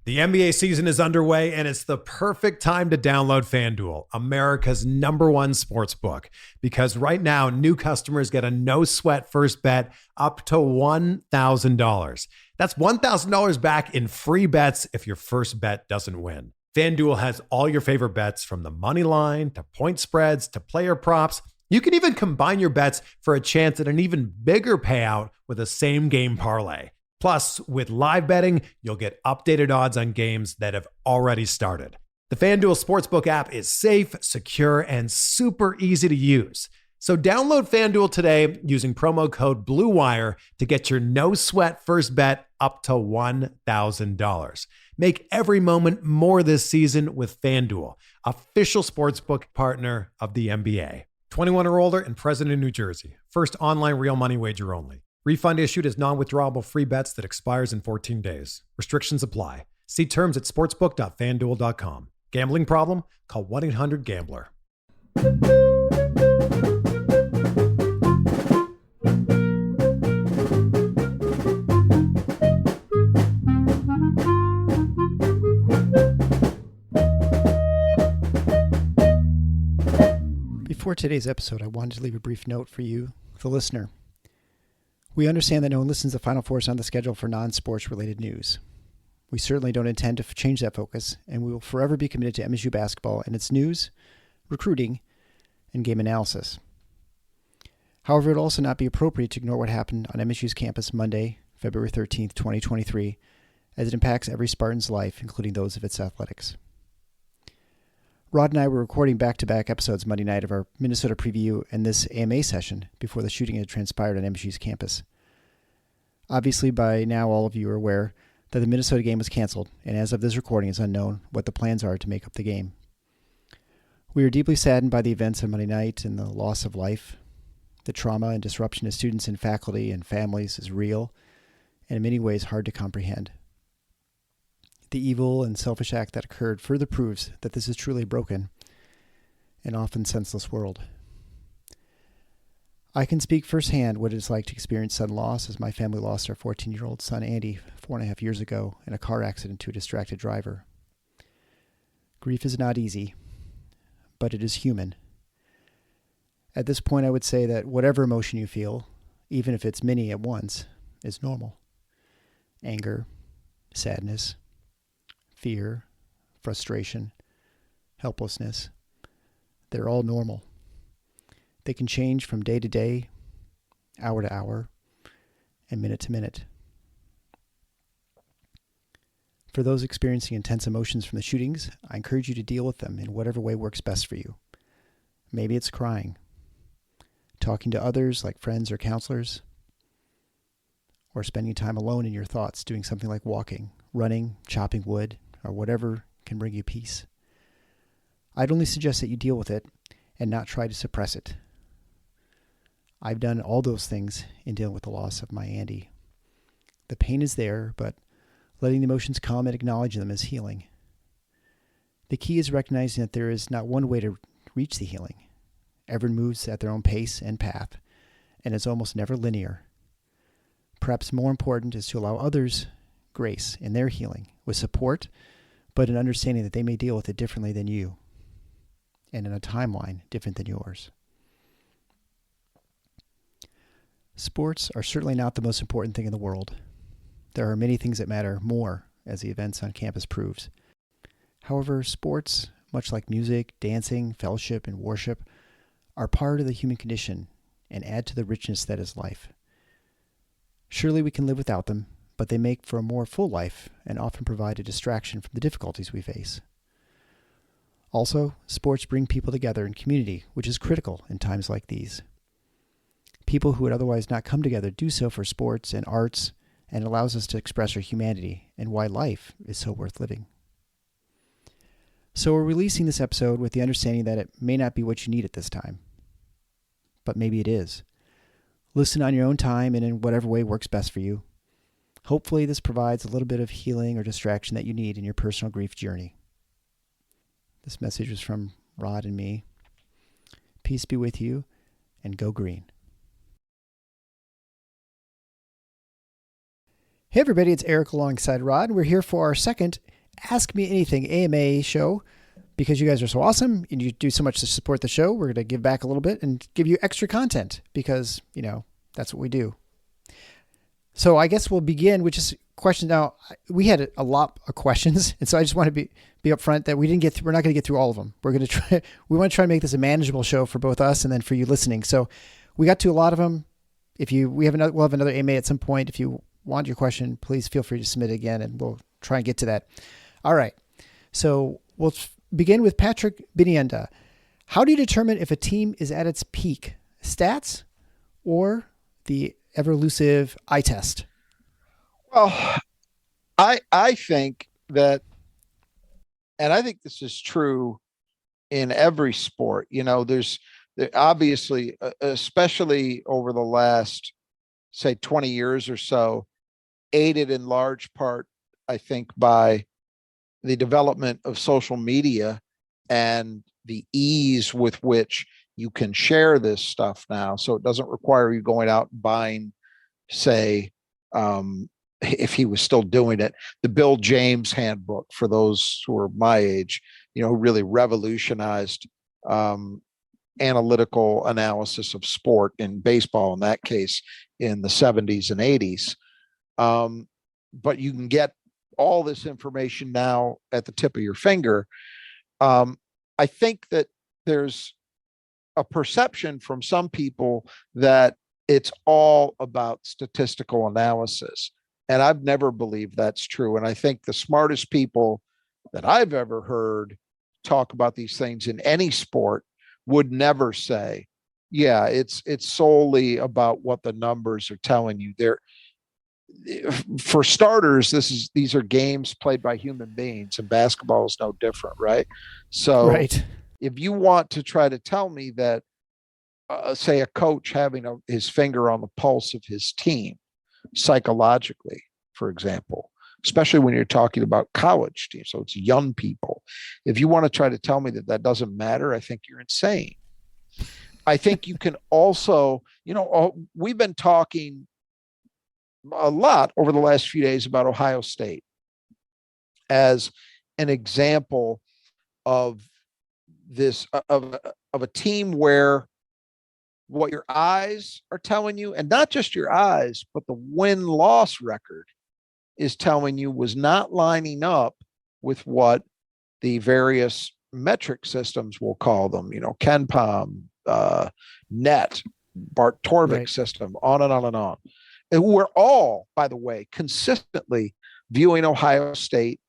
The NBA season is underway, and it's the perfect time to download FanDuel, America's #1 sports book. Because right now, new customers get a no-sweat first bet up to $1,000. That's $1,000 back in free bets if your first bet doesn't win. FanDuel has all your favorite bets, from the money line to point spreads to player props. You can even combine your bets for a chance at an even bigger payout with a same-game parlay. Plus, with live betting, you'll get updated odds on games that have already started. The FanDuel Sportsbook app is safe, secure, and super easy to use. So download FanDuel today using promo code BLUEWIRE to get your no-sweat first bet up to $1,000. Make every moment more this season with FanDuel, official sportsbook partner of the NBA. 21 or older and present in New Jersey. First online real money wager only. Refund issued as non-withdrawable free bets that expires in 14 days. Restrictions apply. See terms at sportsbook.fanduel.com. Gambling problem? Call 1-800-GAMBLER. Before today's episode, I wanted to leave a brief note for you, the listener. We understand that no one listens to Final Fours on the schedule for non-sports related news. We certainly don't intend to change that focus, and we will forever be committed to MSU basketball and its news, recruiting, and game analysis. However, it would also not be appropriate to ignore what happened on MSU's campus Monday, February 13th, 2023, as it impacts every Spartan's life, including those of its athletics. Rod and I were recording back-to-back episodes Monday night of our Minnesota preview and this AMA session before the shooting had transpired on MSU's campus. Obviously, by now all of you are aware that the Minnesota game was canceled, and as of this recording, it's unknown what the plans are to make up the game. We are deeply saddened by the events on Monday night and the loss of life. The trauma and disruption to students and faculty and families is real, and in many ways hard to comprehend. The evil and selfish act that occurred further proves that this is truly a broken and often senseless world. I can speak firsthand what it is like to experience sudden loss, as my family lost our 14-year-old son Andy 4.5 years ago in a car accident to a distracted driver. Grief is not easy, but it is human. At this point, I would say that whatever emotion you feel, even if it's many at once, is normal. Anger, sadness, fear, frustration, helplessness, they're all normal. They can change from day to day, hour to hour, and minute to minute. For those experiencing intense emotions from the shootings, I encourage you to deal with them in whatever way works best for you. Maybe it's crying, talking to others like friends or counselors, or spending time alone in your thoughts doing something like walking, running, chopping wood, or whatever can bring you peace. I'd only suggest that you deal with it and not try to suppress it. I've done all those things in dealing with the loss of my Andy. The pain is there, but letting the emotions come and acknowledging them is healing. The key is recognizing that there is not one way to reach the healing. Everyone moves at their own pace and path, and it's almost never linear. Perhaps more important is to allow others grace in their healing, with support, but an understanding that they may deal with it differently than you, and in a timeline different than yours. Sports are certainly not the most important thing in the world. There are many things that matter more, as the events on campus proves. However, sports, much like music, dancing, fellowship, and worship, are part of the human condition and add to the richness that is life. Surely we can live without them, but they make for a more full life and often provide a distraction from the difficulties we face. Also, sports bring people together in community, which is critical in times like these. People who would otherwise not come together do so for sports and arts, and allows us to express our humanity and why life is so worth living. So we're releasing this episode with the understanding that it may not be what you need at this time, but maybe it is. Listen on your own time and in whatever way works best for you. Hopefully this provides a little bit of healing or distraction that you need in your personal grief journey. This message was from Rod and me. Peace be with you, and go green. Hey everybody, it's Eric alongside Rod. We're here for our second Ask Me Anything AMA show. Because you guys are so awesome and you do so much to support the show, we're going to give back a little bit and give you extra content because, that's what we do. So I guess we'll begin with just questions. Now, we had a lot of questions, and so I just want to be upfront that we're not going to get through all of them. We want to try and make this a manageable show for both us and then for you listening. So we got to a lot of them. We'll have another AMA at some point. If you want your question, please feel free to submit it again and we'll try and get to that. All right. So we'll begin with Patrick Binienda. How do you determine if a team is at its peak? Stats or the ever-elusive eye test? Well, I think that, and I think this is true in every sport. There's obviously, especially over the last, say, 20 years or so, aided in large part, I think, by the development of social media and the ease with which you can share this stuff now. So it doesn't require you going out and buying, say, if he was still doing it, the Bill James handbook for those who are my age, who really revolutionized analytical analysis of sport in baseball, in that case, in the 70s and 80s. But you can get all this information now at the tip of your finger. I think that there's a perception from some people that it's all about statistical analysis. And I've never believed that's true. And I think the smartest people that I've ever heard talk about these things in any sport would never say, yeah, it's solely about what the numbers are telling you. For starters, these are games played by human beings, and basketball is no different, right? So right. If you want to try to tell me that, say, a coach having his finger on the pulse of his team psychologically, for example, especially when you're talking about college teams, so it's young people, if you want to try to tell me that doesn't matter, I think you're insane. I think you can also, we've been talking a lot over the last few days about Ohio State as an example of this, of a team where what your eyes are telling you, and not just your eyes, but the win-loss record is telling you, was not lining up with what the various metric systems, we'll call them, Ken Palm, Net, Bart Torvik system, on and on and on. And we're all, by the way, consistently viewing Ohio State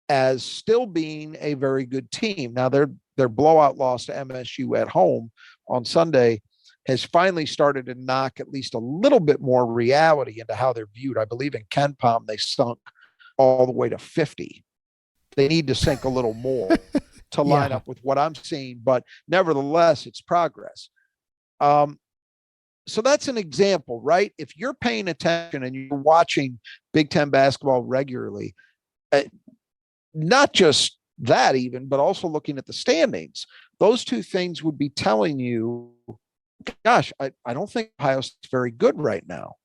as still being a very good team. Now, their blowout loss to MSU at home on Sunday has finally started to knock at least a little bit more reality into how they're viewed. I believe in Ken Palm, they sunk all the way to 50. They need to sink a little more to line up with what I'm seeing, but nevertheless, it's progress. So that's an example, right? If you're paying attention and you're watching Big Ten basketball regularly, not just that even, but also looking at the standings, those two things would be telling you, gosh, I don't think Ohio State's very good right now.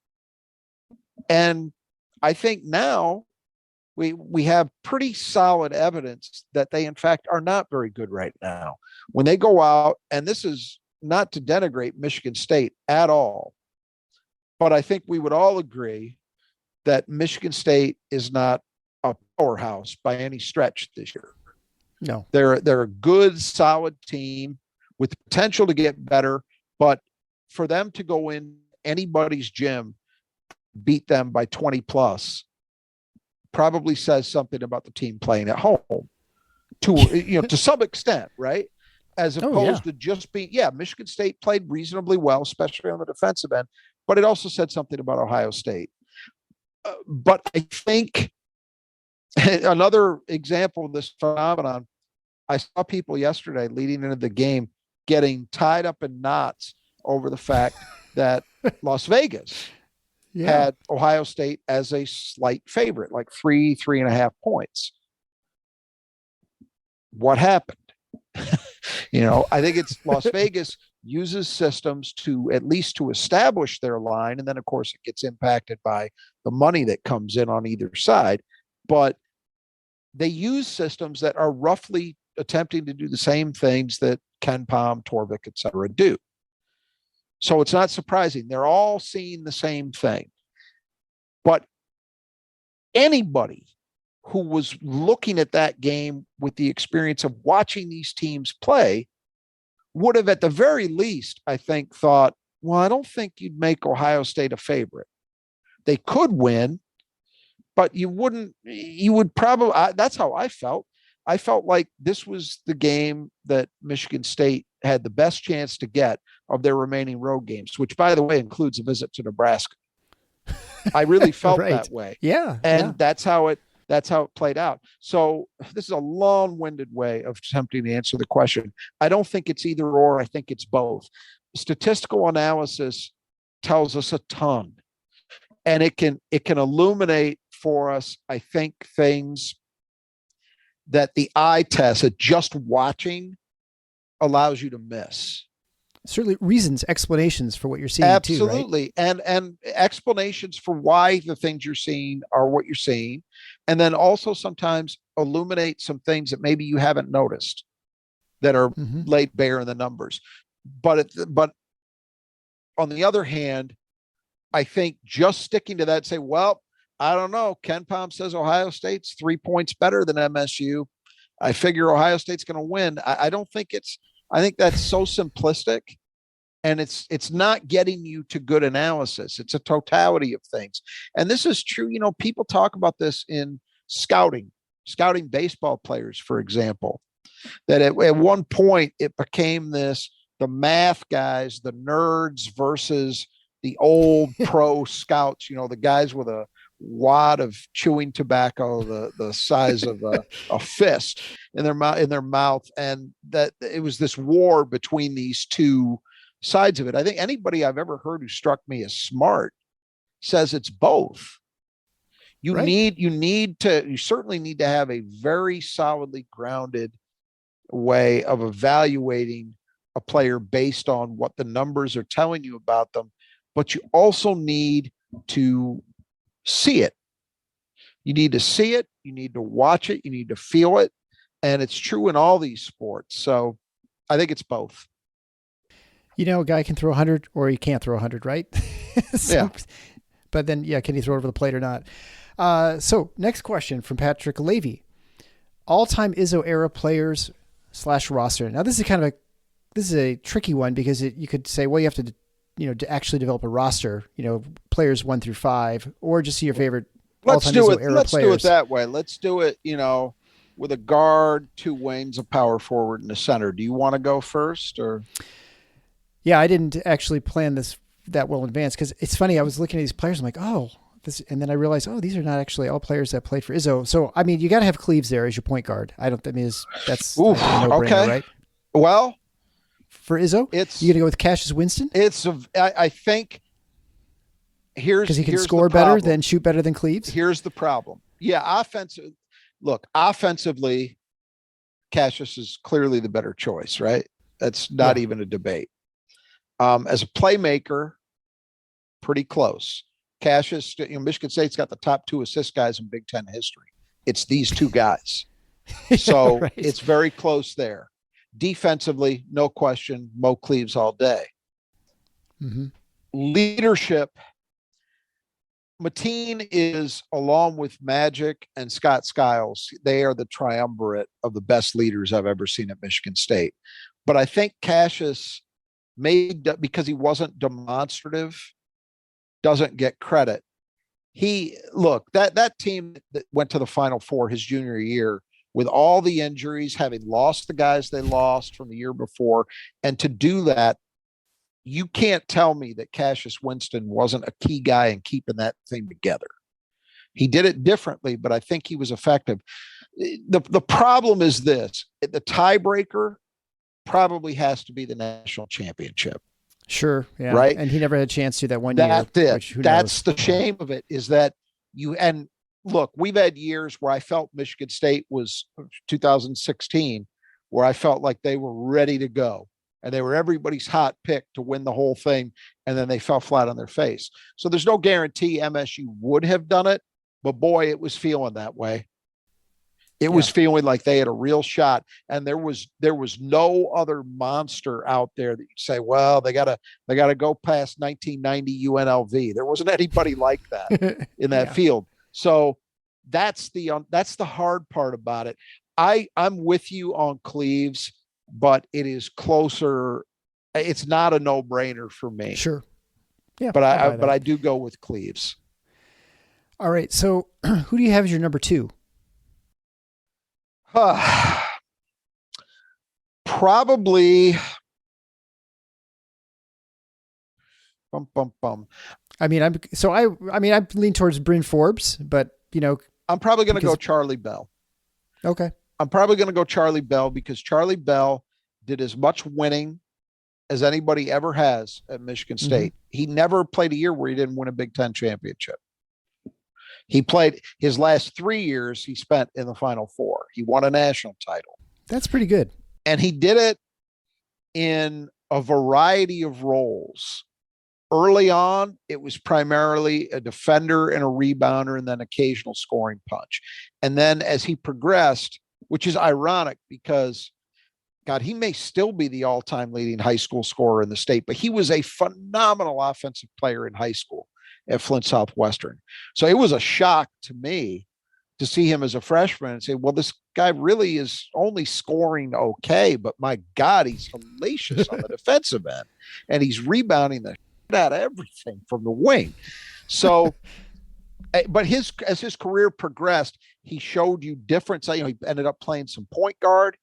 And I think now we have pretty solid evidence that they, in fact, are not very good right now. When they go out, and this is not to denigrate Michigan State at all, but I think we would all agree that Michigan State is not a powerhouse by any stretch this year. No, they're a good, solid team with the potential to get better, but for them to go in anybody's gym, beat them by 20 plus, probably says something about the team playing at home to some extent, right? As opposed to just being, Michigan State played reasonably well, especially on the defensive end, but it also said something about Ohio State. But I think another example of this phenomenon, I saw people yesterday leading into the game getting tied up in knots over the fact that Las Vegas had Ohio State as a slight favorite, like 3.5 points. What happened? I think it's Las Vegas uses systems to at least to establish their line. And then, of course, it gets impacted by the money that comes in on either side. But they use systems that are roughly attempting to do the same things that Ken Pom, Torvik, et cetera, do. So it's not surprising. They're all seeing the same thing. But anybody who was looking at that game with the experience of watching these teams play would have, at the very least, I think, thought, well, I don't think you'd make Ohio State a favorite. They could win, but you would probably, that's how I felt. I felt like this was the game that Michigan State had the best chance to get of their remaining road games, which, by the way, includes a visit to Nebraska. I really felt right. that way. Yeah. And that's how it played out. So this is a long-winded way of attempting to answer the question. I don't think it's either or. I think it's both. Statistical analysis tells us a ton, and it can illuminate for us, I think, things that the eye test, that just watching, allows you to miss. Certainly reasons, explanations for what you're seeing. Absolutely. Too, right? And explanations for why the things you're seeing are what you're seeing. And then also sometimes illuminate some things that maybe you haven't noticed that are laid bare in the numbers. But on the other hand, I think just sticking to that, say, well, I don't know. Ken Pom says Ohio State's 3 points better than MSU. I figure Ohio State's going to win. I think that's so simplistic, and it's not getting you to good analysis. It's a totality of things. And this is true. You know, people talk about this in scouting baseball players, for example, that at one point it became the math guys, the nerds versus the old pro scouts, you know, the guys with a wad of chewing tobacco, the size of a fist in their mouth. And that it was this war between these two sides of it. I think anybody I've ever heard who struck me as smart says it's both. You certainly need to have a very solidly grounded way of evaluating a player based on what the numbers are telling you about them, but you also need to see it. You need to see it. You need to watch it. You need to feel it. And it's true in all these sports. So I think it's both. You know, a guy can throw 100 or he can't throw 100, right? Yeah. But then, can he throw it over the plate or not? So next question from Patrick Levy. All-time Izzo era players / roster. Now this is a tricky one because you could say, well, you have to actually develop a roster, players 1 through 5, or just see your favorite Let's all-time do Izzo it. era Let's players. do it that way. Let's do it, with a guard, 2 wings, a power forward, and a center. Do you want to go first, or? Yeah, I didn't actually plan this that well in advance because it's funny. I was looking at these players. I'm like, and then I realized, these are not actually all players that played for Izzo. So, I mean, you got to have Cleaves there as your point guard. That's a no-brainer, okay. right? Well, for Izzo, you going to go with Cassius Winston? I think because he can score better than shoot better than Cleaves. Here's the problem. Yeah, offensively, Cassius is clearly the better choice, right? That's not even a debate. As a playmaker, pretty close. Cassius, Michigan State's got the top 2 assist guys in Big Ten history. It's these 2 guys. So right. It's very close there. Defensively, no question, Mo Cleaves all day. Mm-hmm. Leadership, Mateen is, along with Magic and Scott Skiles, they are the triumvirate of the best leaders I've ever seen at Michigan State. But I think Cassius, because he wasn't demonstrative, doesn't get credit. That team that went to the Final Four his junior year with all the injuries, having lost the guys they lost from the year before, and to do that, you can't tell me that Cassius Winston wasn't a key guy in keeping that thing together. He did it differently, but I think he was effective. The problem is this: the tiebreaker probably has to be the national championship. Sure. Yeah. Right. And he never had a chance to that one year. That's the shame of it, is that look, we've had years where I felt Michigan State was 2016, where I felt like they were ready to go and they were everybody's hot pick to win the whole thing. And then they fell flat on their face. So there's no guarantee MSU would have done it, but boy, it was feeling that way. It was feeling like they had a real shot, and there was no other monster out there that you say, well, they gotta go past 1990 UNLV. There wasn't anybody like that in that field. So that's the hard part about it. I'm with you on Cleves, but it is closer. It's not a no-brainer for me. Sure. Yeah. But I do go with Cleves. All right. So who do you have as your number 2? Probably. I mean, I lean towards Bryn Forbes, but I'm probably going to go Charlie Bell. Okay. I'm probably going to go Charlie Bell because Charlie Bell did as much winning as anybody ever has at Michigan State. Mm-hmm. He never played a year where he didn't win a Big Ten championship. He played his last 3 years he spent in the Final Four. He won a national title. That's pretty good. And he did it in a variety of roles. Early on, it was primarily a defender and a rebounder and then occasional scoring punch. And then as he progressed, which is ironic because, God, he may still be the all-time leading high school scorer in the state, but he was a phenomenal offensive player in high school at Flint Southwestern. So it was a shock to me to see him as a freshman and say, well, this guy really is only scoring okay, but my God, he's hellacious on the defensive end. And he's rebounding the shit out of everything from the wing. So, but as his career progressed, he showed you different. He ended up playing some point guard.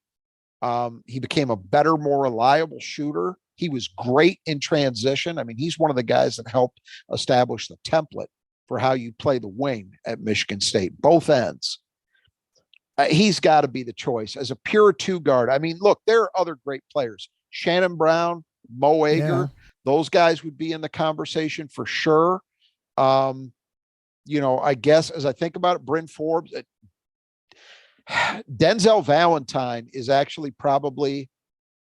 He became a better, more reliable shooter. He was great in transition. I mean, he's one of the guys that helped establish the template for how you play the wing at Michigan State, both ends. He's got to be the choice as a pure 2 guard. I mean, look, there are other great players. Shannon Brown, Mo Ager, those guys would be in the conversation for sure. I guess as I think about it, Bryn Forbes, Denzel Valentine is actually probably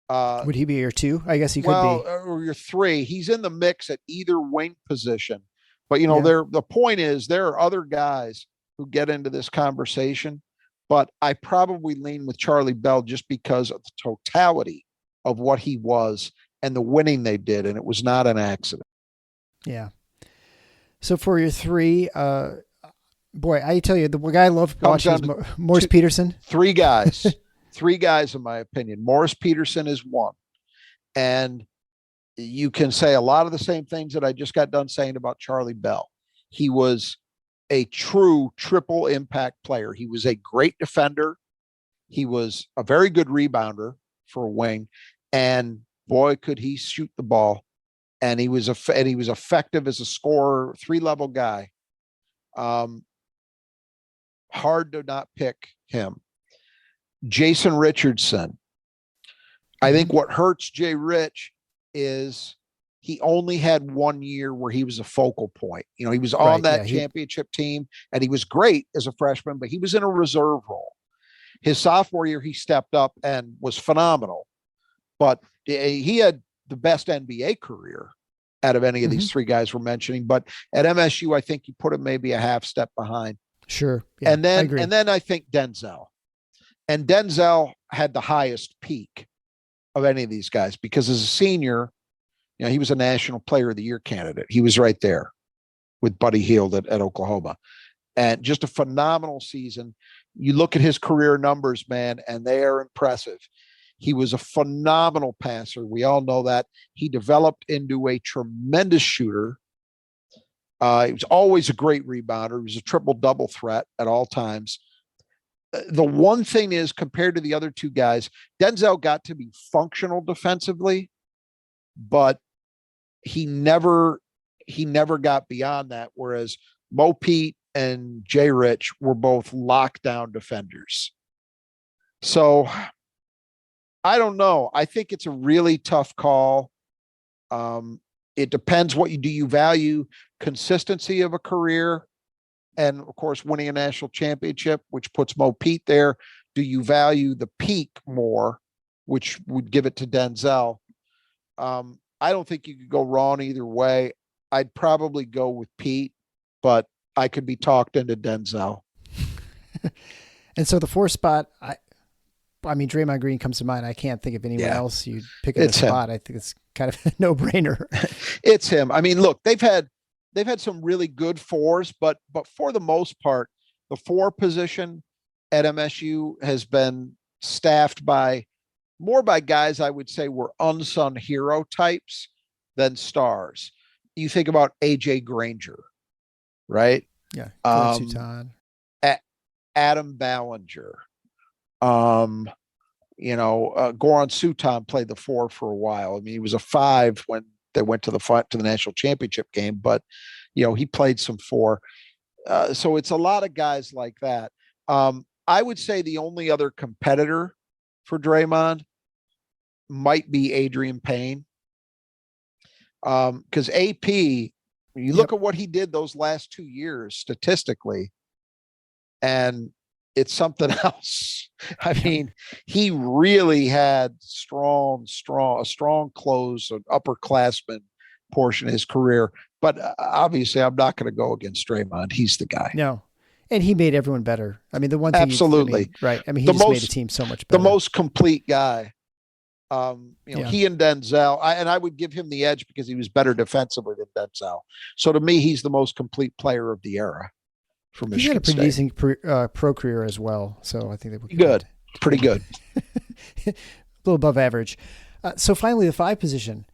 would he be your 2? I guess he could be. Or your 3. He's in the mix at either wing position. But the point is there are other guys who get into this conversation, but I probably lean with Charlie Bell just because of the totality of what he was and the winning they did, and it was not an accident. Yeah. So for your 3, boy, I tell you, the guy I love watching is Morris Peterson. 3 guys. 3 guys, in my opinion. Morris Peterson is 1. And you can say a lot of the same things that I just got done saying about Charlie Bell. He was a true triple impact player. He was a great defender. He was a very good rebounder for a wing. And boy, could he shoot the ball. And he was effective as a scorer, 3-level guy. Hard to not pick him. Jason Richardson. I think what hurts Jay Rich is he only had 1 year where he was a focal point. He was on that championship team and he was great as a freshman, but he was in a reserve role. His sophomore year, he stepped up and was phenomenal, but he had the best NBA career out of any of these 3 guys we're mentioning. But at MSU, I think you put him maybe a half step behind. Sure. Yeah, and then I think Denzel. And Denzel had the highest peak of any of these guys because as a senior, he was a National Player of the Year candidate. He was right there with Buddy Hield at Oklahoma. And just a phenomenal season. You look at his career numbers, man, and they are impressive. He was a phenomenal passer. We all know that. He developed into a tremendous shooter. He was always a great rebounder. He was a triple-double threat at all times. The one thing is, compared to the other 2 guys, Denzel got to be functional defensively, but he never got beyond that. Whereas Mo Pete and Jay Rich were both lockdown defenders. So I don't know. I think it's a really tough call. It depends what you do. You value consistency of a career and, of course, winning a national championship, which puts Mo Pete there. Do you value the peak more, which would give it to Denzel? I don't think you could go wrong either way. I'd probably go with Pete, but I could be talked into Denzel. And so the 4 spot, I mean, Draymond Green comes to mind. I can't think of anyone else you'd pick in the spot. I think it's kind of a no-brainer. It's him. I mean, look, they've had some really good 4s, but for the most part, the 4 position at MSU has been staffed more by guys I would say were unsung hero types than stars. You think about AJ Granger, right? Yeah. Sutton. Adam Ballinger. Goran Sutton played the 4 for a while. I mean, he was a 5 when they went to the national championship game, but he played some 4. So it's a lot of guys like that. I would say the only other competitor for Draymond might be Adrian Payne. Because AP, when you look at what he did those last 2 years statistically, and it's something else. I mean, he really had a strong close, an upperclassman portion of his career. But obviously, I'm not going to go against Draymond. He's the guy. No. And he made everyone better. I mean, the one thing. Absolutely. Right. I mean, he just made the team so much better. The most complete guy. He and Denzel, and I would give him the edge because he was better defensively than Denzel. So to me, he's the most complete player of the era for Michigan. He had a pretty State. decent pro career as well. So I think they were good. Pretty good. A little above average. So finally, the 5 position.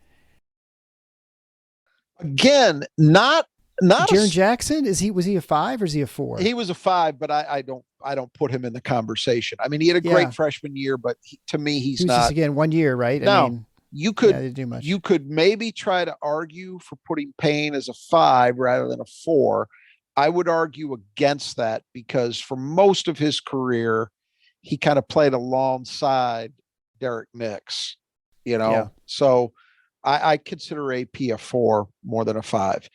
Again, not Jaren Jackson. Was he a 5 or is he a 4? He was a 5, but I don't put him in the conversation. I mean, he had a great freshman year, but to me, he was not. Just, again, 1 year, right? No, I mean, you could didn't do much. You could maybe try to argue for putting Payne as a 5 rather than a 4. I would argue against that because for most of his career, he kind of played alongside Derek Nix, So I consider AP a 4 more than a 5.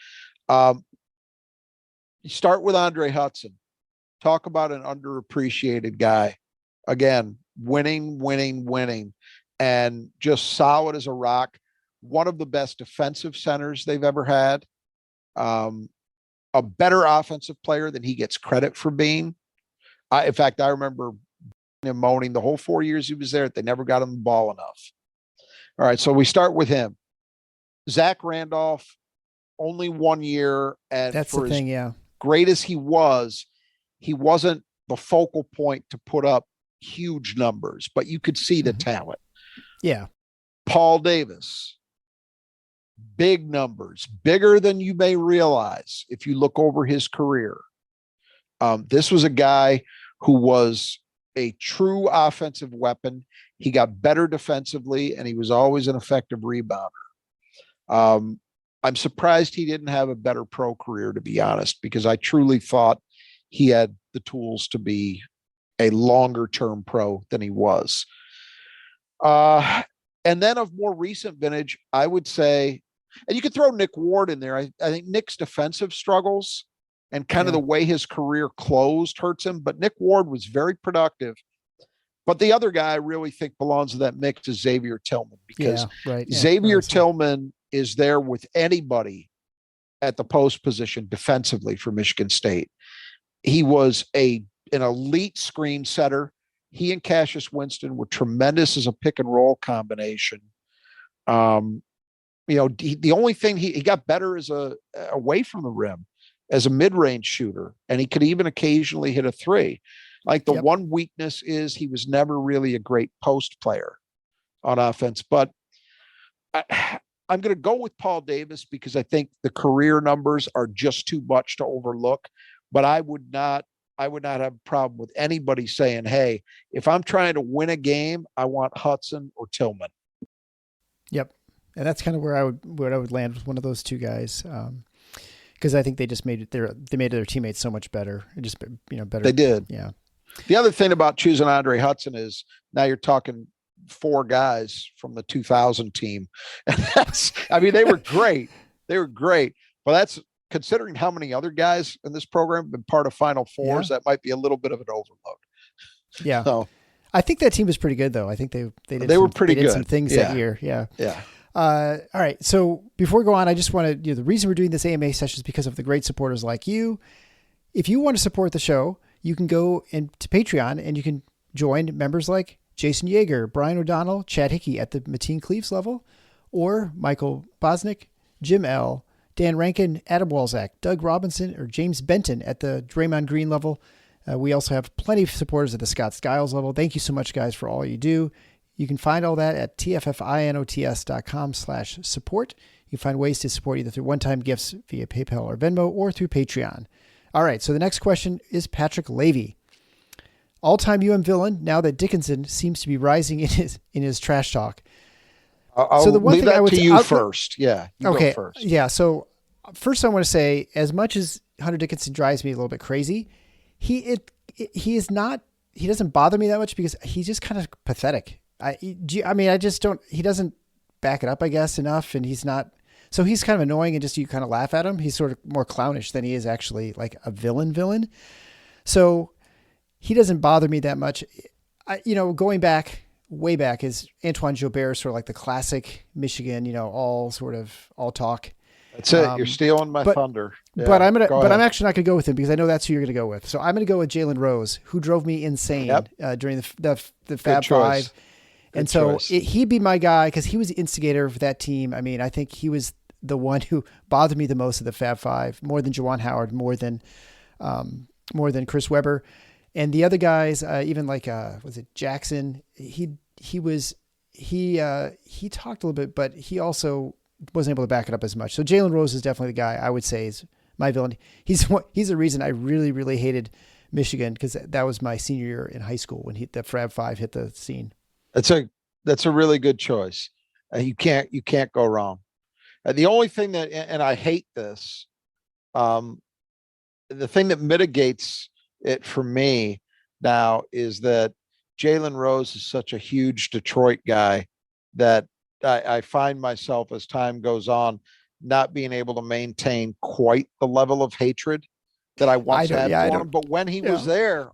You start with Andre Hudson. Talk about an underappreciated guy. Again, winning, and just solid as a rock. One of the best defensive centers they've ever had. A better offensive player than he gets credit for being. In fact, I remember him moaning the whole 4 years he was there. They never got him the ball enough. All right, so we start with him. Zach Randolph, only 1 year, and that's for the thing, yeah. Great as he wasn't the focal point to put up huge numbers, but you could see the talent. Yeah. Paul Davis, big numbers, bigger than you may realize if you look over his career. This was a guy who was a true offensive weapon. He got better defensively, and he was always an effective rebounder. I'm surprised he didn't have a better pro career, to be honest, because I truly thought he had the tools to be a longer-term pro than he was. And then of more recent vintage, I would say, and you could throw Nick Ward in there. I think Nick's defensive struggles and kind of the way his career closed hurts him, but Nick Ward was very productive. But the other guy I really think belongs in that mix is Xavier Tillman, because Xavier Tillman is there with anybody at the post position defensively for Michigan State. He was an elite screen setter. He and Cassius Winston were tremendous as a pick and roll combination. The only thing he got better as away from the rim as a mid-range shooter, and he could even occasionally hit a 3. Like the one weakness is he was never really a great post player on offense, but I'm going to go with Paul Davis because I think the career numbers are just too much to overlook, but I would not have a problem with anybody saying, hey, if I'm trying to win a game, I want Hudson or Tillman. Yep. And that's kind of where I would land with one of those two guys. Because I think they just made their teammates so much better. Just better. They did. Yeah. The other thing about choosing Andre Hudson is now you're talking 4 guys from the 2000 team. And they were great. They were great. But that's considering how many other guys in this program have been part of Final Fours, that might be a little bit of an overload. Yeah. So I think that team was pretty good though. I think they were pretty good. Did some things that year. Yeah. Yeah. All right. So before we go on, I just want to, the reason we're doing this AMA session is because of the great supporters like you. If you want to support the show, you can go to Patreon and you can join members like Jason Yeager, Brian O'Donnell, Chad Hickey at the Mateen Cleaves level, or Michael Bosnick, Jim L., Dan Rankin, Adam Walzak, Doug Robinson, or James Benton at the Draymond Green level. We also have plenty of supporters at the Scott Skiles level. Thank you so much, guys, for all you do. You can find all that at tffinots.com/support. You can find ways to support either through one-time gifts via PayPal or Venmo or through Patreon. All right, so the next question is Patrick Levy. All-time villain, now that Dickinson seems to be rising in his trash talk. So the one leave thing that I would to you first. Yeah. You okay. Go first. Yeah. So first, I want to say, as much as Hunter Dickinson drives me a little bit crazy, he doesn't bother me that much because he's just kind of pathetic. I just don't. He doesn't back it up, I guess, enough, and he's not. So he's kind of annoying, and just you kind of laugh at him. He's sort of more clownish than he is actually like a villain. So he doesn't bother me that much. Going back. Way back is Antoine Joubert, sort of like the classic Michigan, all talk. That's it. You're stealing my thunder. Yeah, but I'm actually not going to go with him because I know that's who you're going to go with. So I'm going to go with Jalen Rose, who drove me insane during the Fab Five. And so he'd be my guy because he was the instigator for that team. I mean, I think he was the one who bothered me the most of the Fab Five, more than Juwan Howard, more than Chris Webber. And the other guys, even like, was it Jackson? He talked a little bit, but he also wasn't able to back it up as much. So Jalen Rose is definitely the guy I would say is my villain. He's the reason I really, really hated Michigan because that was my senior year in high school when the Fab Five hit the scene. That's a really good choice. You can't go wrong. The only thing that, and I hate this, the thing that mitigates it for me now is that Jalen Rose is such a huge Detroit guy that I find myself as time goes on not being able to maintain quite the level of hatred that I once had for him. But when he was there,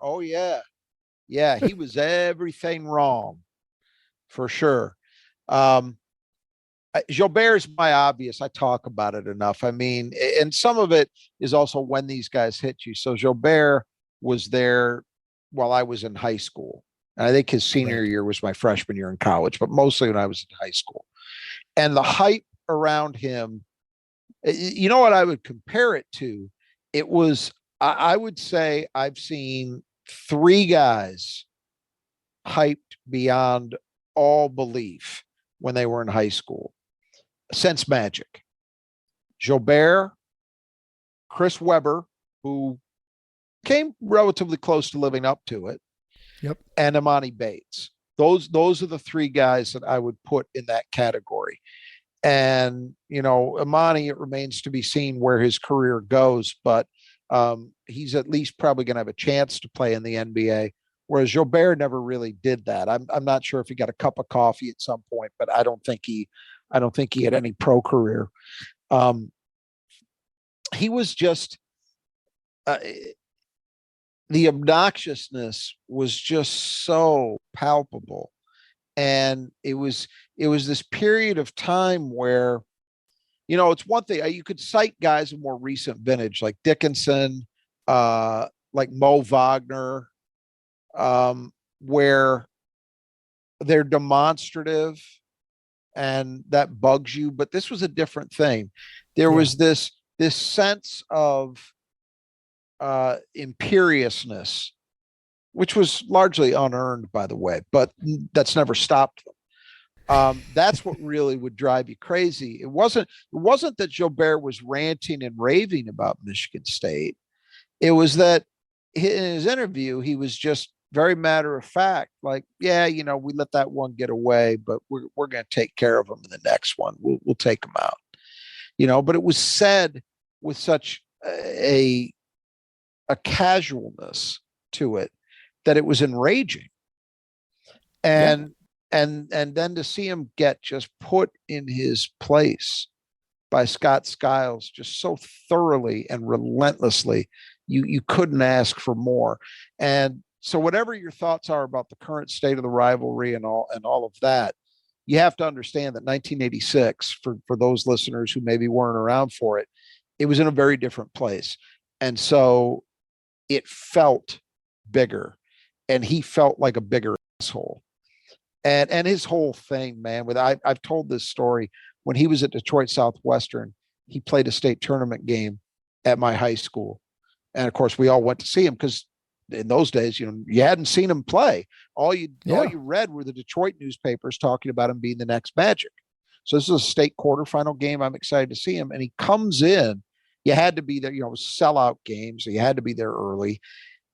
he was everything wrong for sure. Gilbert's my obvious. I talk about it enough. I mean, and some of it is also when these guys hit you. So Gilbert was there while I was in high school. And I think his senior year was my freshman year in college, but mostly when I was in high school. And the hype around him, you know what I would compare it to? It was, I would say I've seen three guys hyped beyond all belief when they were in high school. Since Magic. Gilbert, Chris Webber, who came relatively close to living up to it. Yep. And Imani Bates. Those are the three guys that I would put in that category. And, Imani, it remains to be seen where his career goes, but he's at least probably going to have a chance to play in the NBA, whereas Gilbert never really did that. I'm not sure if he got a cup of coffee at some point, but I don't think he had any pro career. He was just, the obnoxiousness was just so palpable. And it was this period of time where, it's one thing you could cite guys of more recent vintage, like Dickinson, like Mo Wagner, where they're demonstrative and that bugs you, but this was a different thing. There was this sense of imperiousness, which was largely unearned, by the way, but that's never stopped them. That's what really would drive you crazy. It wasn't that Gilbert was ranting and raving about Michigan State. It was that in his interview, he was just very matter of fact, like, we let that one get away, but we're going to take care of them in the next one. We'll take them out, but it was said with such a casualness to it that it was enraging. And then to see him get just put in his place by Scott Skiles just so thoroughly and relentlessly, you couldn't ask for more. And so whatever your thoughts are about the current state of the rivalry and all of that, you have to understand that 1986, for those listeners who maybe weren't around for it, it was in a very different place. And so it felt bigger, and he felt like a bigger asshole. And his whole thing, man, I've told this story. When he was at Detroit Southwestern, he played a state tournament game at my high school. And of course, we all went to see him because in those days, you hadn't seen him play. All you read were the Detroit newspapers talking about him being the next Magic. So this is a state quarterfinal game. I'm excited to see him. And he comes in. You had to be there, it was sellout games. So you had to be there early.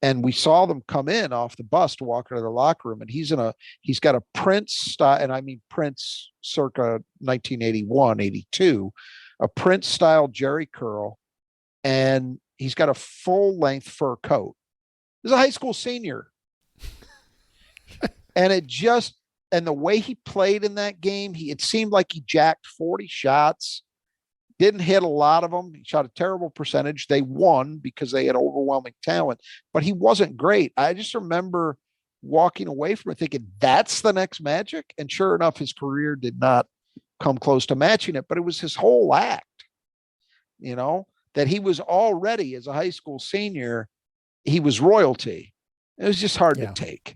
And we saw them come in off the bus to walk into the locker room. And he's got a Prince style, and I mean Prince circa 1981, 82, a Prince style Jerry curl. And he's got a full length fur coat. He's a high school senior. And the way he played in that game, it seemed like he jacked 40 shots, didn't hit a lot of them. He shot a terrible percentage. They won because they had overwhelming talent, but he wasn't great. I just remember walking away from it thinking, that's the next Magic. And sure enough, his career did not come close to matching it, but it was his whole act, that he was already, as a high school senior, he was royalty. It was just hard to take.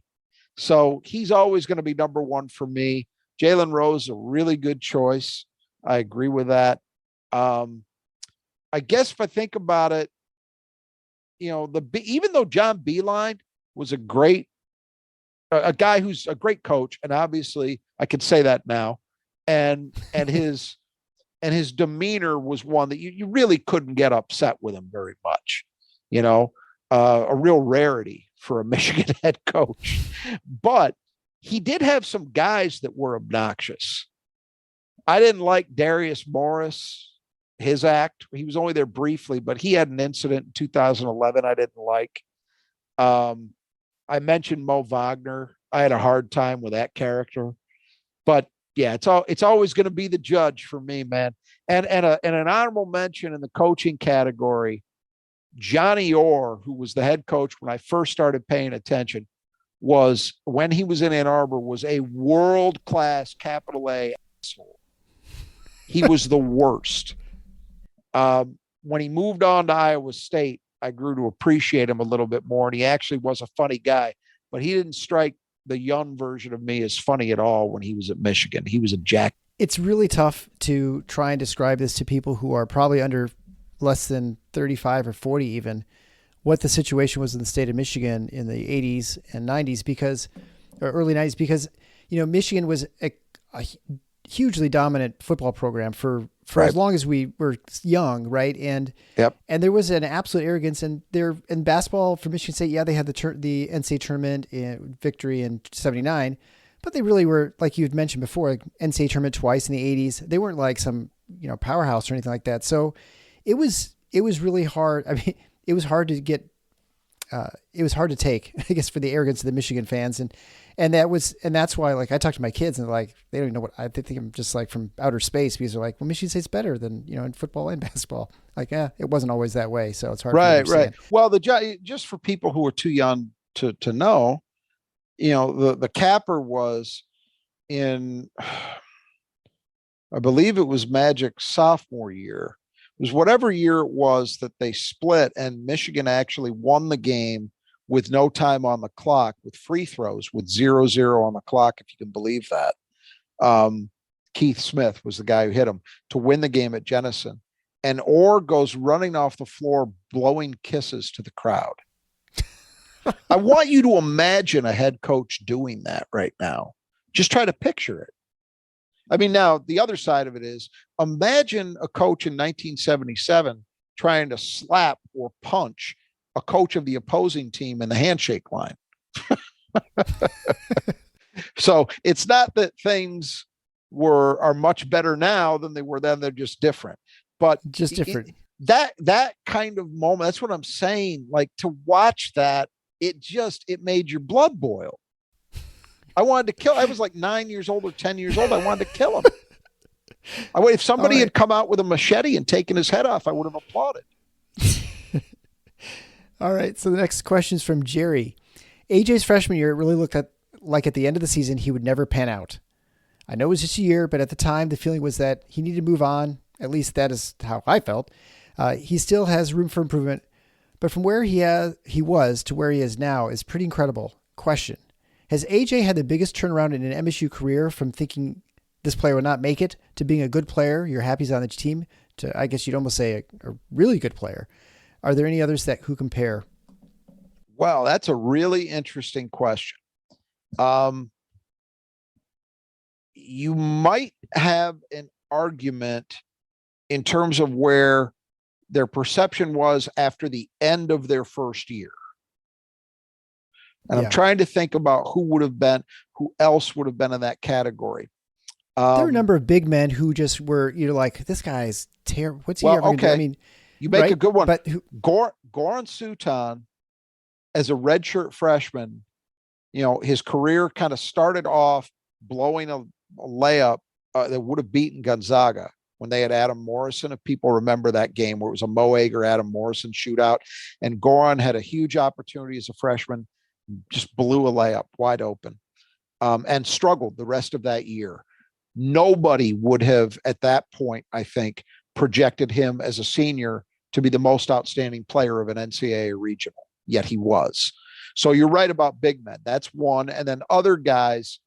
So he's always going to be number one for me. Jalen Rose, a really good choice. I agree with that. I guess if I think about it, even though John Beilein was a guy who's a great coach, and obviously I could say that now, and his demeanor was one that you really couldn't get upset with him very much, a real rarity for a Michigan head coach. But he did have some guys that were obnoxious. I didn't like Darius Morris, his act. He was only there briefly, but he had an incident in 2011 I didn't like. I mentioned Mo Wagner. I had a hard time with that character. But yeah, it's always going to be the judge for me, man. And an honorable mention in the coaching category, Johnny Orr, who was the head coach when I first started paying attention, was, when he was in Ann Arbor, was a world-class capital A asshole. He was the worst. When he moved on to Iowa State, I grew to appreciate him a little bit more, and he actually was a funny guy, but he didn't strike the young version of me as funny at all when he was at Michigan. He was a jack. It's really tough to try and describe this to people who are probably under less than 35 or 40 even, what the situation was in the state of Michigan in the 80s and 90s or early 90s, because, Michigan was a hugely dominant football program for right. as long as we were young. Right. And there was an absolute arrogance, and in basketball for Michigan State. Yeah. They had the NCAA tournament victory in 79, but they really were, like you had mentioned before, like NCAA tournament twice in the 80s. They weren't like some, powerhouse or anything like that. So it was really hard. I mean, it was hard to get, it was hard to take, I guess, for the arrogance of the Michigan fans. And that's why, like, I talk to my kids and like, they don't even know what they think I'm just like from outer space, because they're like, well, Michigan State's better than, in football and basketball. Like, it wasn't always that way. So it's hard. Right. Well, just for people who are too young to know, the capper was in, I believe it was Magic's sophomore year. It was whatever year it was that they split, and Michigan actually won the game with no time on the clock, with free throws, with 0-0 on the clock, if you can believe that. Keith Smith was the guy who hit him to win the game at Jenison. And Orr goes running off the floor, blowing kisses to the crowd. I want you to imagine a head coach doing that right now. Just try to picture it. I mean, now the other side of it is, imagine a coach in 1977 trying to slap or punch a coach of the opposing team in the handshake line. So it's not that things are much better now than they were then. They're just different. But just different. That kind of moment, that's what I'm saying. Like, to watch that, it made your blood boil. I was like 9 years old or 10 years old. I wanted to kill him. If somebody had come out with a machete and taken his head off, I would have applauded. All right. So the next question is from Jerry. AJ's freshman year, it really looked like at the end of the season, he would never pan out. I know it was just a year, but at the time, the feeling was that he needed to move on. At least that is how I felt. He still has room for improvement, but from where he was to where he is now is pretty incredible. Question: has AJ had the biggest turnaround in an MSU career from thinking this player would not make it to being a good player, you're happy he's on the team, to, I guess you'd almost say, a really good player? Are there any others who compare? Well, that's a really interesting question. You might have an argument in terms of where their perception was after the end of their first year. And I'm trying to think about who else would have been in that cagory. There are a number of big men who just were, like, this guy's terrible. What's he ever going to do? I mean, you make a good one. But Goran Sutan, as a redshirt freshman, his career kind of started off blowing a layup that would have beaten Gonzaga when they had Adam Morrison. If people remember that game where it was a Mo Ager, Adam Morrison shootout, and Goran had a huge opportunity as a freshman, just blew a layup wide open, and struggled the rest of that year. Nobody would have at that point, I think, projected him as a senior to be the most outstanding player of an NCAA regional, yet he was. So you're right about big men. That's one. And then other guys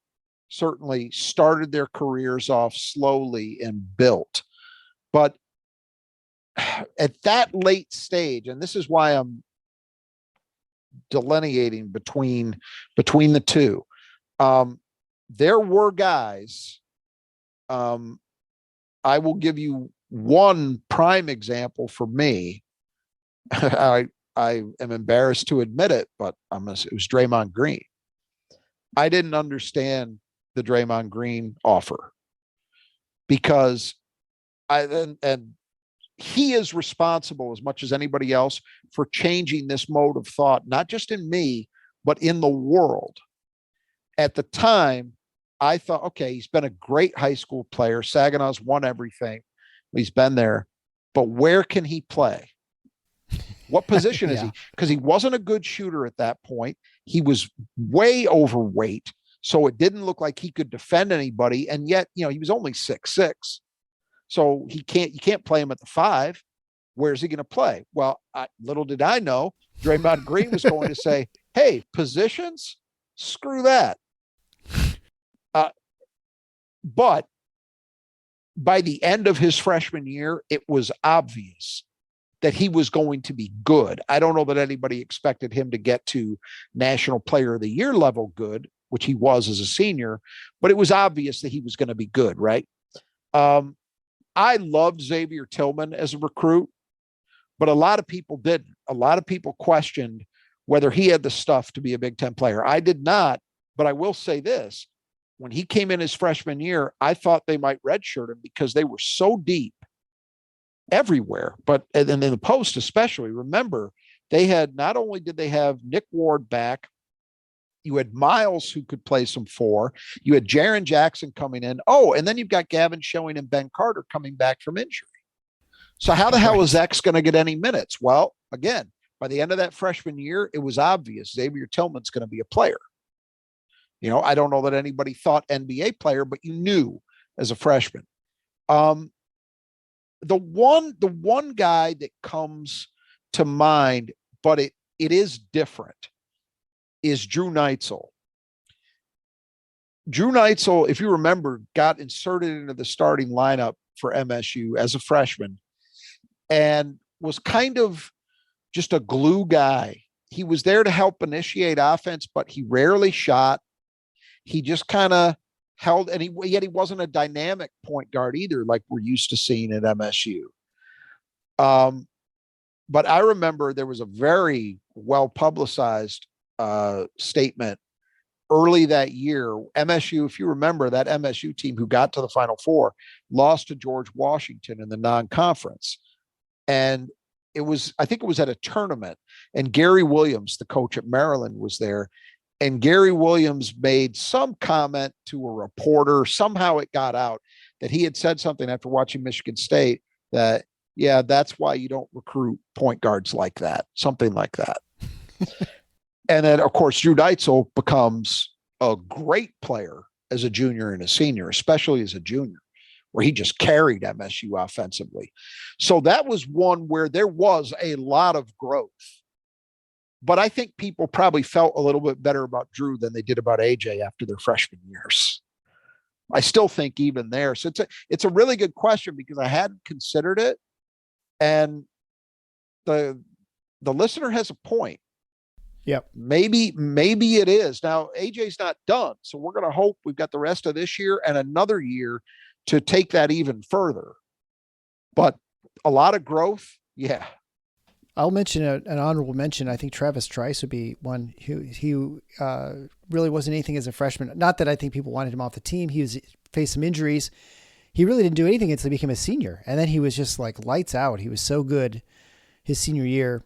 certainly started their careers off slowly and built. But at that late stage, and this is why I'm delineating between the two, there were guys. I will give you one prime example for me. I am embarrassed to admit it, but it was Draymond Green. I didn't understand the Draymond Green offer because and he is responsible as much as anybody else for changing this mode of thought, not just in me, but in the world. At the time, I thought, okay, he's been a great high school player. Saginaw's won everything. He's been there, but where can he play? What position is he? Because he wasn't a good shooter at that point. He was way overweight, so it didn't look like he could defend anybody. And yet, he was only 6'6". So you can't play him at the 5. Where's he going to play? Well, little did I know, Draymond Green was going to say, hey, positions, screw that. But by the end of his freshman year, it was obvious that he was going to be good. I don't know that anybody expected him to get to National Player of the Year level good, which he was as a senior, but it was obvious that he was going to be good, right? I loved Xavier Tillman as a recruit, but a lot of people didn't. A lot of people questioned whether he had the stuff to be a Big Ten player. I did not, but I will say this. When he came in his freshman year, I thought they might redshirt him because they were so deep everywhere. And in the post especially, remember, not only did they have Nick Ward back, you had Miles who could play some 4. You had Jaren Jackson coming in. Oh, and then you've got Gavin Showing and Ben Carter coming back from injury. So how the hell is X going to get any minutes? Well, again, by the end of that freshman year, it was obvious Xavier Tillman's going to be a player. I don't know that anybody thought NBA player, but you knew as a freshman. The one guy that comes to mind, but it is different, is Drew Neitzel. Drew Neitzel, if you remember, got inserted into the starting lineup for MSU as a freshman and was kind of just a glue guy. He was there to help initiate offense, but he rarely shot. He just kind of held, and yet he wasn't a dynamic point guard either, like we're used to seeing at MSU. But I remember there was a very well-publicized statement early that year. MSU, if you remember, that MSU team who got to the Final Four lost to George Washington in the non-conference. And I think it was at a tournament, and Gary Williams, the coach at Maryland, was there. And Gary Williams made some comment to a reporter. Somehow it got out that he had said something after watching Michigan State that, yeah, that's why you don't recruit point guards like that, something like that. And then, of course, Drew Neitzel becomes a great player as a junior and a senior, especially as a junior, where he just carried MSU offensively. So that was one where there was a lot of growth but I think people probably felt a little bit better about Drew than they did about AJ after their freshman years. I still think even there. So it's a really good question because I hadn't considered it. And the listener has a point. Yep. Maybe it is. Now AJ's not done. So we're going to hope we've got the rest of this year and another year to take that even further. But a lot of growth. Yeah. I'll mention an honorable mention. I think Travis Trice would be one who really wasn't anything as a freshman. Not that I think people wanted him off the team. He faced some injuries. He really didn't do anything until he became a senior. And then he was just like lights out. He was so good his senior year.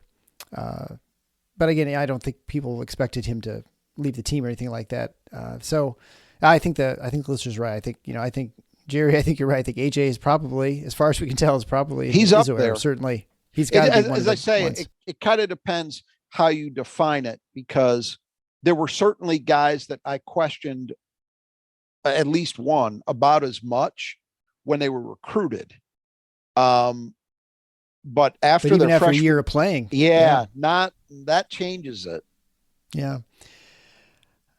But again, I don't think people expected him to leave the team or anything like that. So I think the listener's right. I think Jerry, I think you're right. I think AJ is probably, as far as we can tell, he's up there. Certainly. He's got to be one as I say, it kind of depends how you define it, because there were certainly guys that I questioned, at least one, about as much when they were recruited. But after a year of playing, not that changes it. Yeah.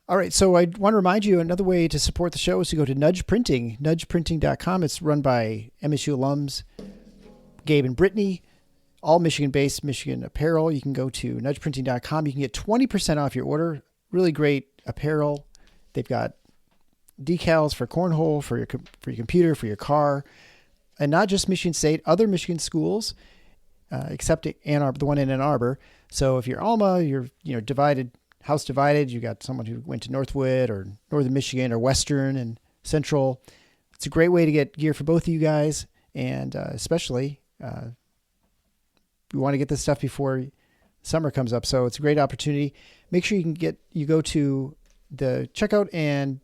All right. So I want to remind you, another way to support the show is to go to Nudge Printing, nudgeprinting.com. It's run by MSU alums, Gabe and Brittany. All Michigan-based Michigan apparel. You can go to nudgeprinting.com. You can get 20% off your order. Really great apparel. They've got decals for cornhole, for your computer, for your car, and not just Michigan State, other Michigan schools, except Ann Arbor, the one in Ann Arbor. So if you're Alma, you're divided, house divided. You got someone who went to Northwood or Northern Michigan or Western and Central. It's a great way to get gear for both of you guys, and especially. We want to get this stuff before summer comes up. So it's a great opportunity. Make sure you go to the checkout and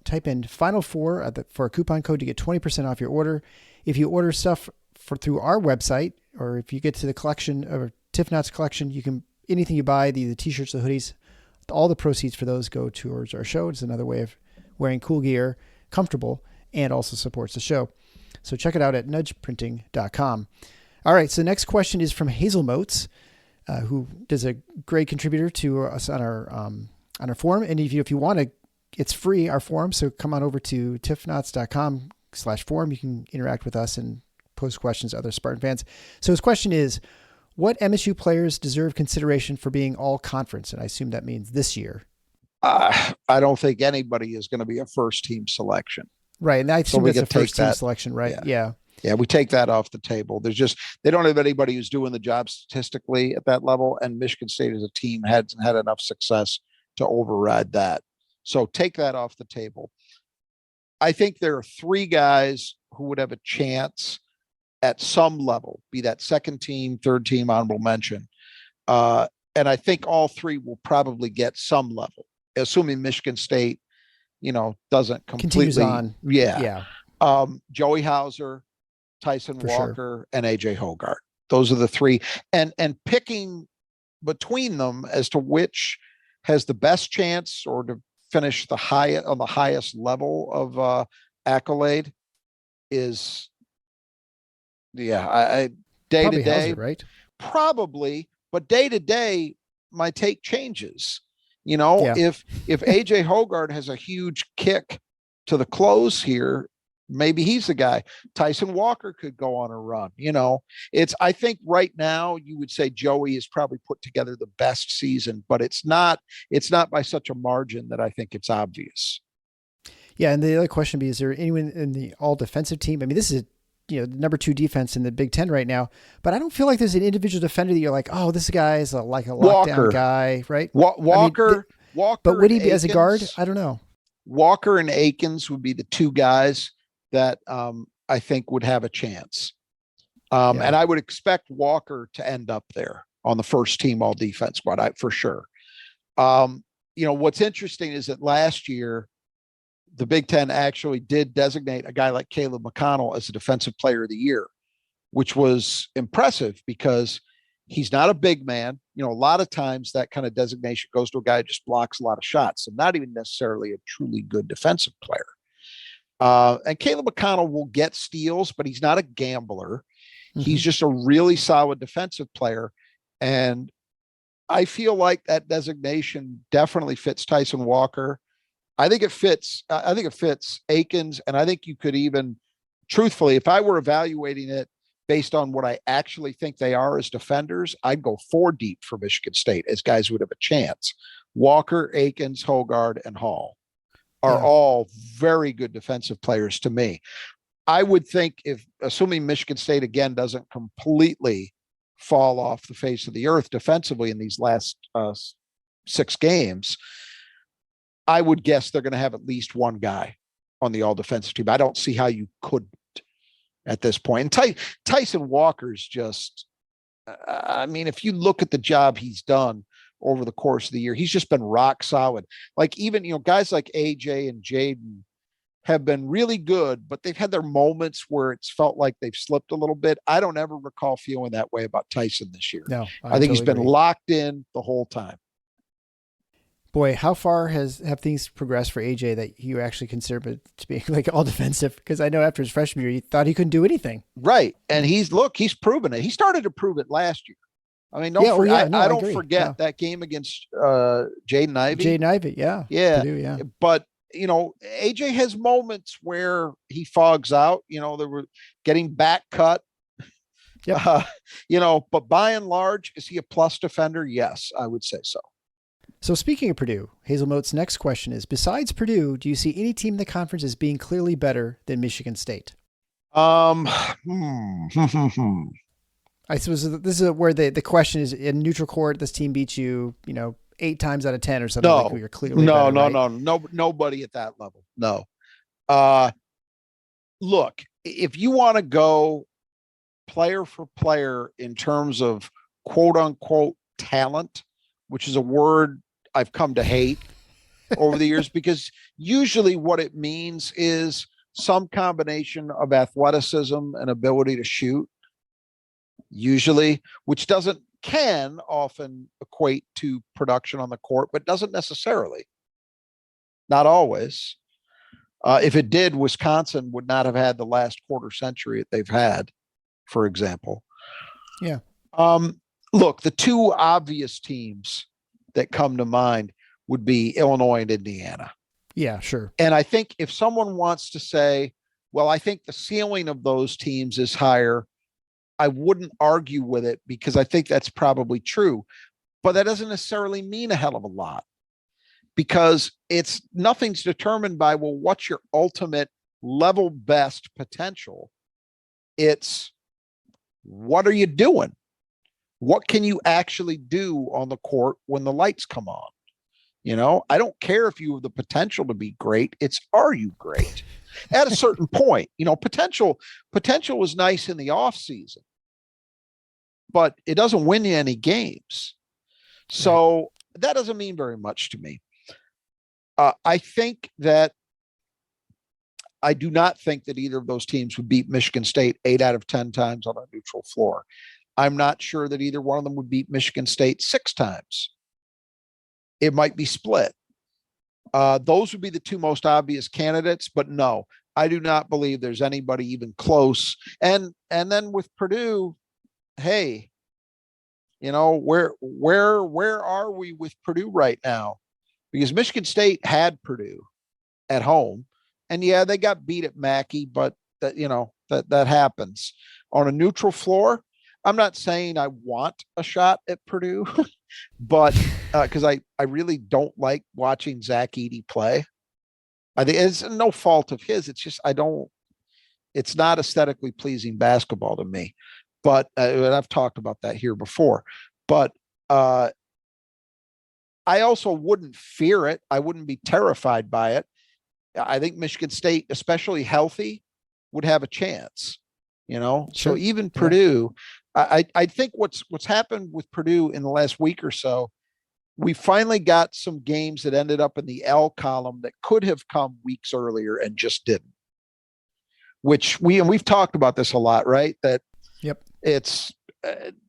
type in Final Four for a coupon code to get 20% off your order. If you order stuff through our website, or if you get to the collection or Tiff Knots collection, anything you buy, the t-shirts, the hoodies, all the proceeds for those go towards our show. It's another way of wearing cool gear, comfortable, and also supports the show. So check it out at nudgeprinting.com. All right, so the next question is from Hazel Motes, who does a great contributor to us on our forum. And if you want to, it's free, our forum. So come on over to tiffknots.com/forum. You can interact with us and post questions to other Spartan fans. So his question is, what MSU players deserve consideration for being all conference? And I assume that means this year. I don't think anybody is going to be a first team selection. Right. And I assume that's a first team selection, right? Yeah. Yeah, we take that off the table. They don't have anybody who's doing the job statistically at that level, and Michigan State as a team hasn't had enough success to override that. So take that off the table. I think there are three guys who would have a chance at some level, be that second team, third team, honorable mention. And I think all three will probably get some level, assuming Michigan State, doesn't completely continues on. Yeah. Joey Hauser, Tyson Walker, and AJ Hogart. Those are the three. And picking between them as to which has the best chance or to finish on the highest level of accolade is, I day to day, Hauser, right? Probably, but day to day, my take changes. If AJ Hogart has a huge kick to the close here, maybe he's the guy. Tyson Walker could go on a run. I think right now you would say Joey has probably put together the best season, but it's not by such a margin that I think it's obvious. Yeah. And the other question would be, is there anyone in the all defensive team? I mean, this is, number 2 defense in the Big Ten right now, but I don't feel like there's an individual defender that you're like, oh, this guy is like a lockdown guy, right? Walker. But would he be as a guard? I don't know. Walker and Akins would be the two guys that I think would have a chance. And I would expect Walker to end up there on the first team all defense squad, for sure. What's interesting is that last year, the Big Ten actually did designate a guy like Caleb McConnell as a defensive player of the year, which was impressive because he's not a big man. A lot of times that kind of designation goes to a guy who just blocks a lot of shots and not even necessarily a truly good defensive player. And Caleb McConnell will get steals, but he's not a gambler. Mm-hmm. He's just a really solid defensive player. And I feel like that designation definitely fits Tyson Walker. I think it fits. I think it fits Akins, and I think you could even, truthfully, if I were evaluating it based on what I actually think they are as defenders, I'd go 4 deep for Michigan State as guys who would have a chance. Walker, Akins, Hogard, and Hall are all very good defensive players to me. I would think, if assuming Michigan State again doesn't completely fall off the face of the earth defensively in these last 6 games, I would guess they're going to have at least one guy on the all defensive team. I don't see how you couldn't at this point. And Tyson Walker's just, I mean, if you look at the job he's done over the course of the year, he's just been rock solid. Like, even, guys like AJ and Jaden have been really good, but they've had their moments where it's felt like they've slipped a little bit. I don't ever recall feeling that way about Tyson this year. No, I think he's been locked in the whole time. Boy, how far have things progressed for AJ that you actually consider it to be like all defensive? Because I know after his freshman year, you thought he couldn't do anything. Right. And he's proven it. He started to prove it last year. I mean, I don't forget that game against Jaden Ivey. Jaden Ivey, yeah. Yeah. But, AJ has moments where he fogs out. They were getting back cut. Yep. But by and large, is he a plus defender? Yes, I would say so. So speaking of Purdue, Hazel Moat's next question is, besides Purdue, do you see any team in the conference as being clearly better than Michigan State? I suppose this is where the question is, in neutral court, this team beats you, 8 times out of 10 or something. No, you're clearly no, better, no, right? no, nobody at that level. No. Look, if you want to go player for player in terms of quote unquote talent, which is a word I've come to hate over the years, because usually what it means is some combination of athleticism and ability to shoot, usually, which can often equate to production on the court, but doesn't necessarily. Not always. If it did, Wisconsin would not have had the last quarter century that they've had, for example. Yeah. Look, the 2 obvious teams that come to mind would be Illinois and Indiana. Yeah, sure. And I think if someone wants to say, well, I think the ceiling of those teams is higher, I wouldn't argue with it, because I think that's probably true. But that doesn't necessarily mean a hell of a lot, because nothing's determined by, well, what's your ultimate level best potential? It's, what are you doing? What can you actually do on the court when the lights come on? I don't care if you have the potential to be great. It's, are you great? At a certain point, potential is nice in the off season, but it doesn't win you any games. So that doesn't mean very much to me. I do not think that either of those teams would beat Michigan State 8 out of 10 times on a neutral floor. I'm not sure that either one of them would beat Michigan State 6 times. It might be split. Those would be the 2 most obvious candidates, but no, I do not believe there's anybody even close. And then with Purdue, hey, where are we with Purdue right now? Because Michigan State had Purdue at home, and yeah, they got beat at Mackey, but that happens on a neutral floor. I'm not saying I want a shot at Purdue, but because I really don't like watching Zach Edey play. I think it's no fault of his. It's just, it's not aesthetically pleasing basketball to me. But I've talked about that here before. But I also wouldn't fear it. I wouldn't be terrified by it. I think Michigan State, especially healthy, would have a chance. Sure. So even Purdue, I think what's happened with Purdue in the last week or so, we finally got some games that ended up in the L column that could have come weeks earlier and just didn't. Which we've talked about this a lot, right? That it's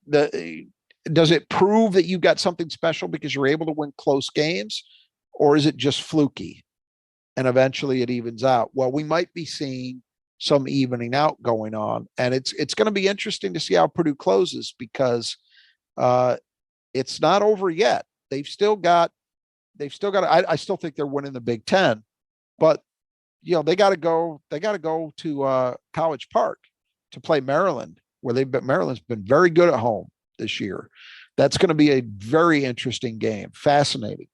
does it prove that you got something special because you're able to win close games, or is it just fluky and eventually it evens out? Well, we might be seeing some evening out going on, and it's going to be interesting to see how Purdue closes, because it's not over yet. They've still got, I still think they're winning the Big Ten, but they got to go to College Park to play Maryland, where Maryland's been very good at home this year. That's going to be a very interesting game, fascinating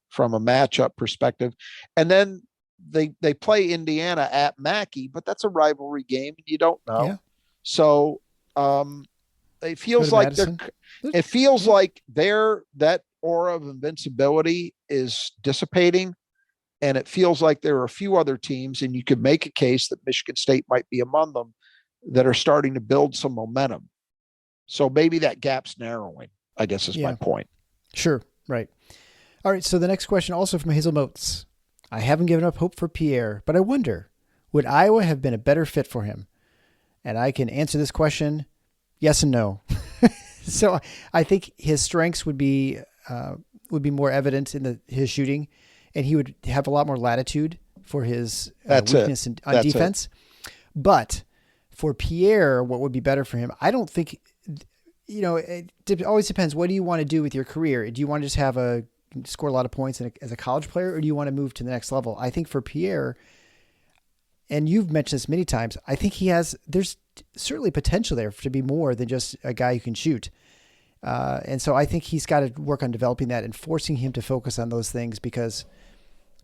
from a matchup perspective. And then they play Indiana at Mackey, but that's a rivalry game, and you don't know. Yeah. So it feels like that aura of invincibility is dissipating, and it feels like there are a few other teams, and you could make a case that Michigan State might be among them, that are starting to build some momentum. So maybe that gap's narrowing, I guess is my point. Sure. Right. All right. So the next question, also from Hazel Motes. I haven't given up hope for Pierre, but I wonder, would Iowa have been a better fit for him? And I can answer this question yes and no. So I think his strengths would be more evident in his shooting, and he would have a lot more latitude for his weakness on defense. But for Pierre, what would be better for him? I don't think, it always depends. What do you want to do with your career? Do you want to just score a lot of points as a college player, or do you want to move to the next level? I think for Pierre, and you've mentioned this many times, I think there's certainly potential there to be more than just a guy who can shoot. And so I think he's got to work on developing that and forcing him to focus on those things, because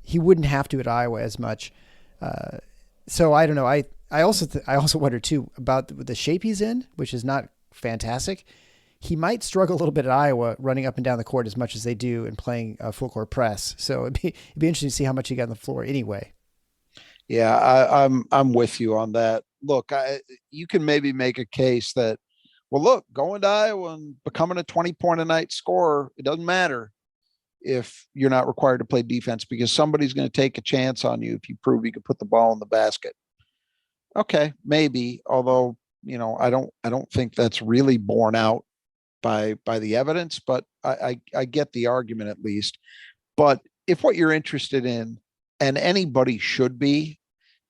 he wouldn't have to at Iowa as much. So I don't know. I also wonder too about the shape he's in, which is not fantastic. He might struggle a little bit at Iowa running up and down the court as much as they do and playing a full court press. So it'd be interesting to see how much he got on the floor anyway. Yeah, I'm with you on that. Look, you can maybe make a case that, well, look, going to Iowa and becoming a 20-point a night scorer, it doesn't matter if you're not required to play defense, because somebody's going to take a chance on you if you prove you can put the ball in the basket. Okay, maybe, although, I don't think that's really borne out by the evidence, but I get the argument at least. But if what you're interested in, and anybody should be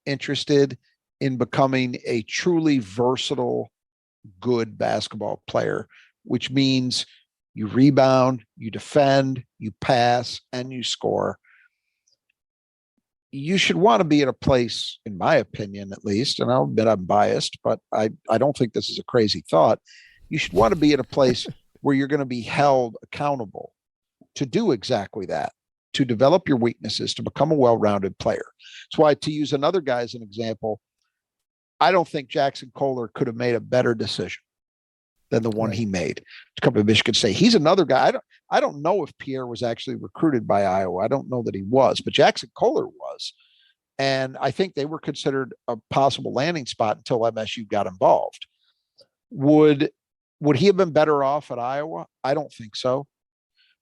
interested in becoming a truly versatile, good basketball player, which means you rebound, you defend, you pass, and you score, you should want to be at a place, in my opinion, at least, and I'll admit I'm biased, but I don't think this is a crazy thought. You should want to be at a place where you're going to be held accountable to do exactly that, to develop your weaknesses, to become a well-rounded player. That's why, to use another guy as an example, I don't think Jackson Kohler could have made a better decision than the one he made to come to Michigan State. He's another guy. I don't know if Pierre was actually recruited by Iowa. I don't know that he was, but Jackson Kohler was. And I think they were considered a possible landing spot until MSU got involved. Would he have been better off at Iowa? I don't think so.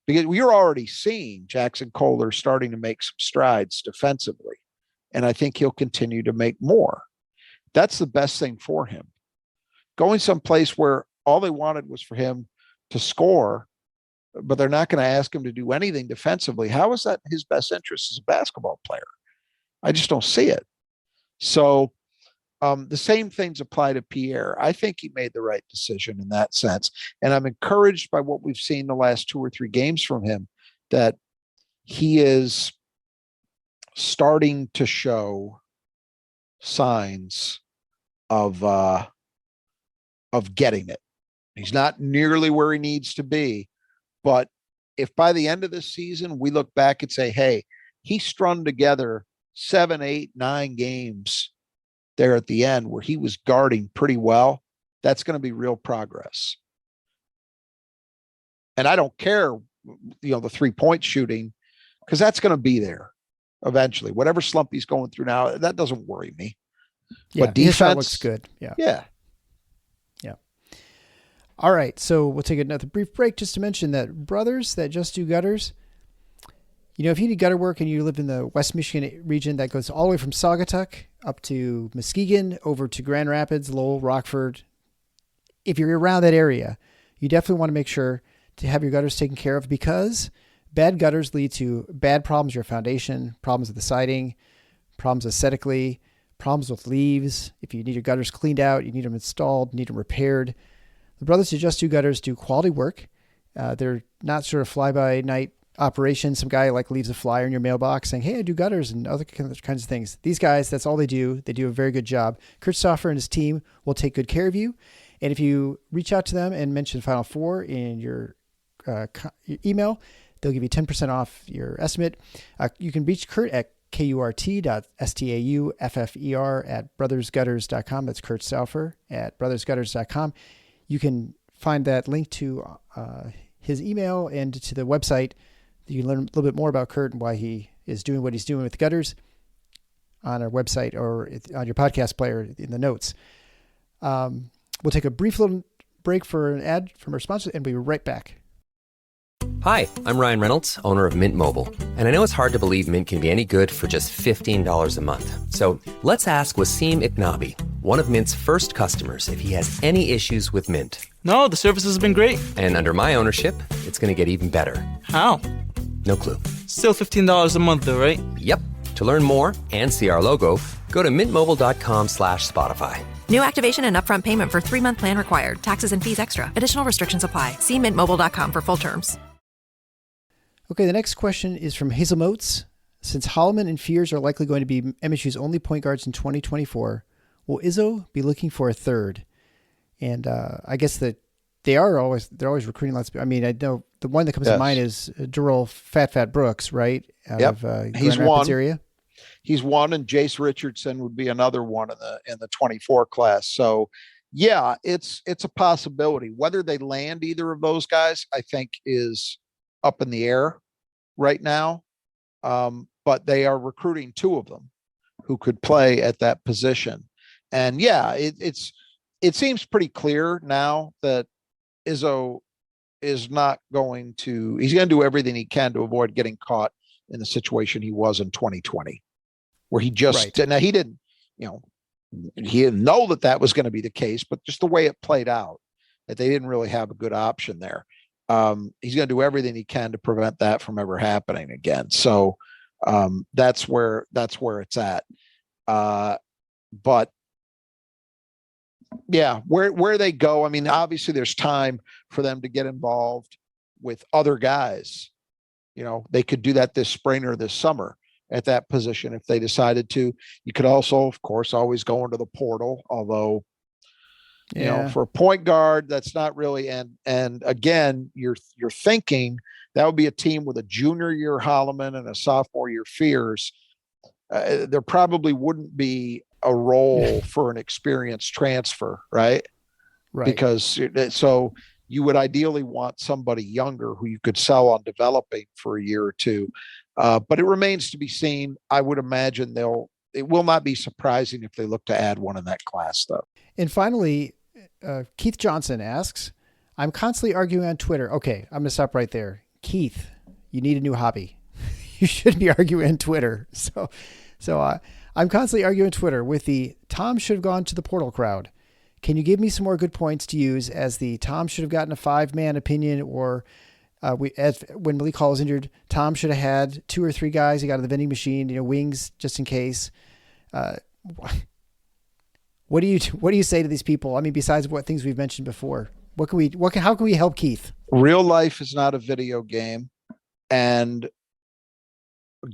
Because we're already seeing Jackson Kohler starting to make some strides defensively. And I think he'll continue to make more. That's the best thing for him. Going someplace where all they wanted was for him to score, but they're not going to ask him to do anything defensively. How is that his best interest as a basketball player? I just don't see it. So the same things apply to Pierre. I think he made the right decision in that sense. And I'm encouraged by what we've seen the last 2 or 3 games from him, that he is starting to show signs of getting it. He's not nearly where he needs to be, but if by the end of this season we look back and say, hey, he strung together 7, 8, 9 games there at the end where he was guarding pretty well, that's going to be real progress. And I don't care, the 3-point shooting, because that's going to be there eventually. Whatever slump he's going through now, that doesn't worry me. Yeah, but defense looks good. Yeah. Yeah. All right, so we'll take another brief break just to mention that brothers that just do gutters, if you need gutter work and you live in the West Michigan region, that goes all the way from Saugatuck up to Muskegon, over to Grand Rapids, Lowell, Rockford. If you're around that area, you definitely want to make sure to have your gutters taken care of, because bad gutters lead to bad problems with your foundation, problems with the siding, problems aesthetically, problems with leaves. If you need your gutters cleaned out, you need them installed, need them repaired. The brothers who just do gutters do quality work. They're not sort of fly-by-night operation. Some guy like leaves a flyer in your mailbox saying, hey, I do gutters and other kinds of things. These guys, that's all they do. They do a very good job. Kurt Stauffer and his team will take good care of you. And if you reach out to them and mention Final Four in your email, they'll give you 10% off your estimate. You can reach Kurt at kurt.stauffer@brothersgutters.com. That's Kurt Stauffer at brothersgutters.com. You can find that link to his email and to the website. You can learn a little bit more about Kurt and why he is doing what he's doing with gutters on our website or on your podcast player in the notes. We'll take a brief little break for an ad from our sponsor and we'll be right back. Hi, I'm Ryan Reynolds, owner of Mint Mobile. And I know it's hard to believe Mint can be any good for just $15 a month. So let's ask Wasim Iknabi, one of Mint's first customers, if he has any issues with Mint. No, the service has been great. And under my ownership, it's going to get even better. How? No clue. Still $15 a month though, right? Yep. To learn more and see our logo, go to mintmobile.com/Spotify. New activation and upfront payment for 3-month plan required. Taxes and fees extra. Additional restrictions apply. See mintmobile.com for full terms. Okay, the next question is from Hazel Motes. Since Holloman and Fears are likely going to be MSU's only point guards in 2024, will Izzo be looking for a third? And I guess that they're always recruiting lots of people. I mean, I know the one that comes to mind is Darrell Fat Brooks, right? Out of he's Grand one. Rapids area. He's one, and Jace Richardson would be another one in the 24 class. So, yeah, it's a possibility. Whether they land either of those guys, I think, is up in the air right now. But they are recruiting two of them who could play at that position. And yeah, it seems pretty clear now that Izzo is not going to, he's going to do everything he can to avoid getting caught in the situation he was in 2020, where he just, now he didn't know that was going to be the case, but just the way it played out, that they didn't really have a good option there. He's going to do everything he can to prevent that from ever happening again. So that's where it's at. But yeah, where they go, I mean, obviously there's time for them to get involved with other guys. They could do that this spring or this summer at that position if they decided to. You could also, of course, always go into the portal, although for a point guard, that's not really, and again, you're thinking that would be a team with a junior year Holloman and a sophomore year Fears. There probably wouldn't be a role for an experienced transfer, right? Because so you would ideally want somebody younger who you could sell on developing for a year or two. But it remains to be seen. I would imagine it will not be surprising if they look to add one in that class, though. And finally, Keith Johnson asks, I'm constantly arguing on Twitter. Okay, I'm going to stop right there. Keith, you need a new hobby. You shouldn't be arguing on Twitter. So I'm constantly arguing on Twitter with the Tom should have gone to the portal crowd. Can you give me some more good points to use as the Tom should have gotten a 5-man opinion, or when Malik Hall was injured, Tom should have had 2 or 3 guys he got out of the vending machine, wings just in case. What do you say to these people? I mean, besides what things we've mentioned before, how can we help Keith? Real life is not a video game, and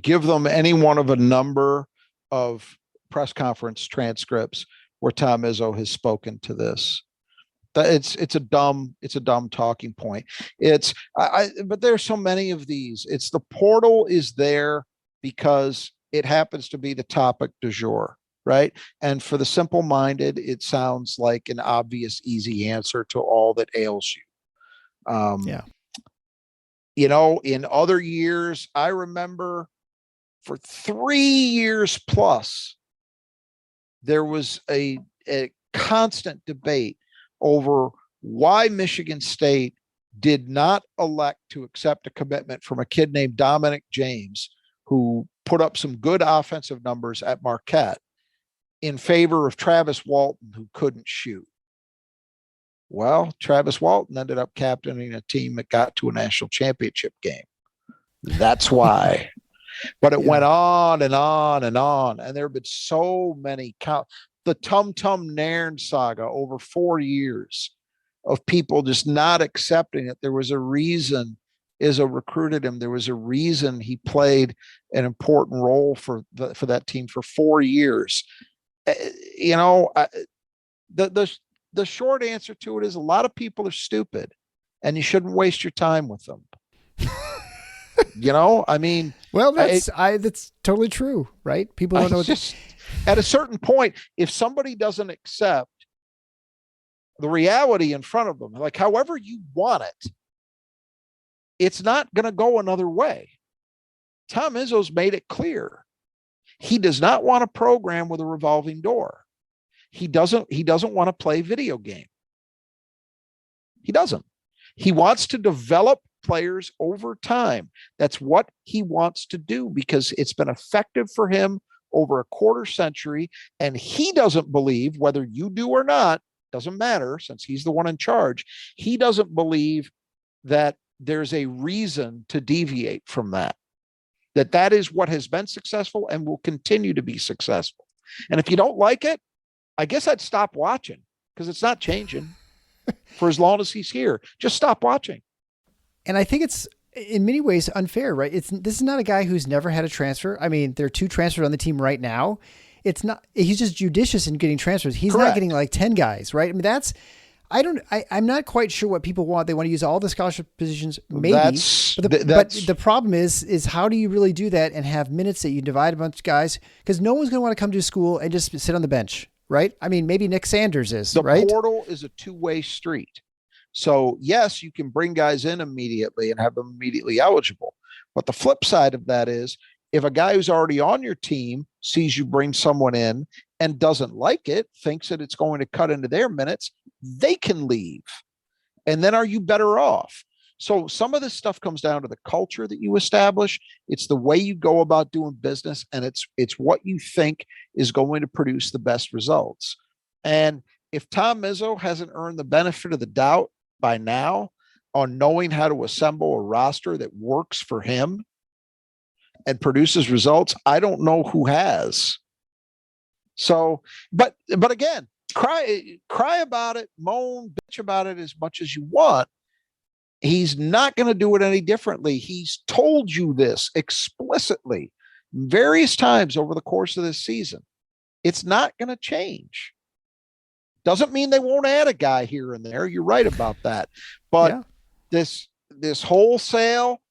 give them any one of a number of press conference transcripts where Tom Izzo has spoken to this. It's a dumb talking point. But there's so many of these. It's the portal is there because it happens to be the topic du jour, right? And for the simple-minded, it sounds like an obvious, easy answer to all that ails you. In other years, I remember for 3 years plus, there was a constant debate over why Michigan State did not elect to accept a commitment from a kid named Dominic James, who put up some good offensive numbers at Marquette, in favor of Travis Walton, who couldn't shoot. Well, Travis Walton ended up captaining a team that got to a national championship game. That's why. But it went on and on and on. And there have been so many the Tum Tum Nairn saga over 4 years. of people just not accepting it. There was a reason Izzo recruited him. There was a reason he played an important role for that team for 4 years. You know, the short answer to it is a lot of people are stupid, and you shouldn't waste your time with them. You know, I mean, well, that's totally true, right? People don't know. Just at a certain point, if somebody doesn't accept the reality in front of them, like however you want it, it's not going to go another way. Tom Izzo's made it clear. He does not want a program with a revolving door. He doesn't want to play video game. He doesn't. He wants to develop players over time. That's what he wants to do because it's been effective for him over a quarter century. And he doesn't believe, whether you do or not, doesn't matter since he's the one in charge. He doesn't believe that there's a reason to deviate from that. That is what has been successful and will continue to be successful. And if you don't like it, I guess I'd stop watching because it's not changing for as long as he's here. Just stop watching. And I think it's in many ways unfair, right? This is not a guy who's never had a transfer. I mean, there are 2 transfers on the team right now. He's just judicious in getting transfers. He's Correct. not getting like 10 guys, right? I mean, I'm not quite sure what people want. They want to use all the scholarship positions, maybe. But the problem is how do you really do that and have minutes that you divide a bunch of guys? Because no one's going to want to come to school and just sit on the bench, right? I mean, maybe Nick Sanders is, right? The portal is a 2-way street. So yes, you can bring guys in immediately and have them immediately eligible. But the flip side of that is if a guy who's already on your team sees you bring someone in and doesn't like it, thinks that it's going to cut into their minutes, they can leave. And then are you better off? So some of this stuff comes down to the culture that you establish. It's the way you go about doing business, and it's what you think is going to produce the best results. And if Tom Izzo hasn't earned the benefit of the doubt by now on knowing how to assemble a roster that works for him and produces results, I don't know who has. So, but again, cry about it, moan, bitch about it as much as you want. He's not going to do it any differently. He's told you this explicitly various times over the course of this season. It's not going to change. Doesn't mean they won't add a guy here and there. You're right about that. But this wholesale,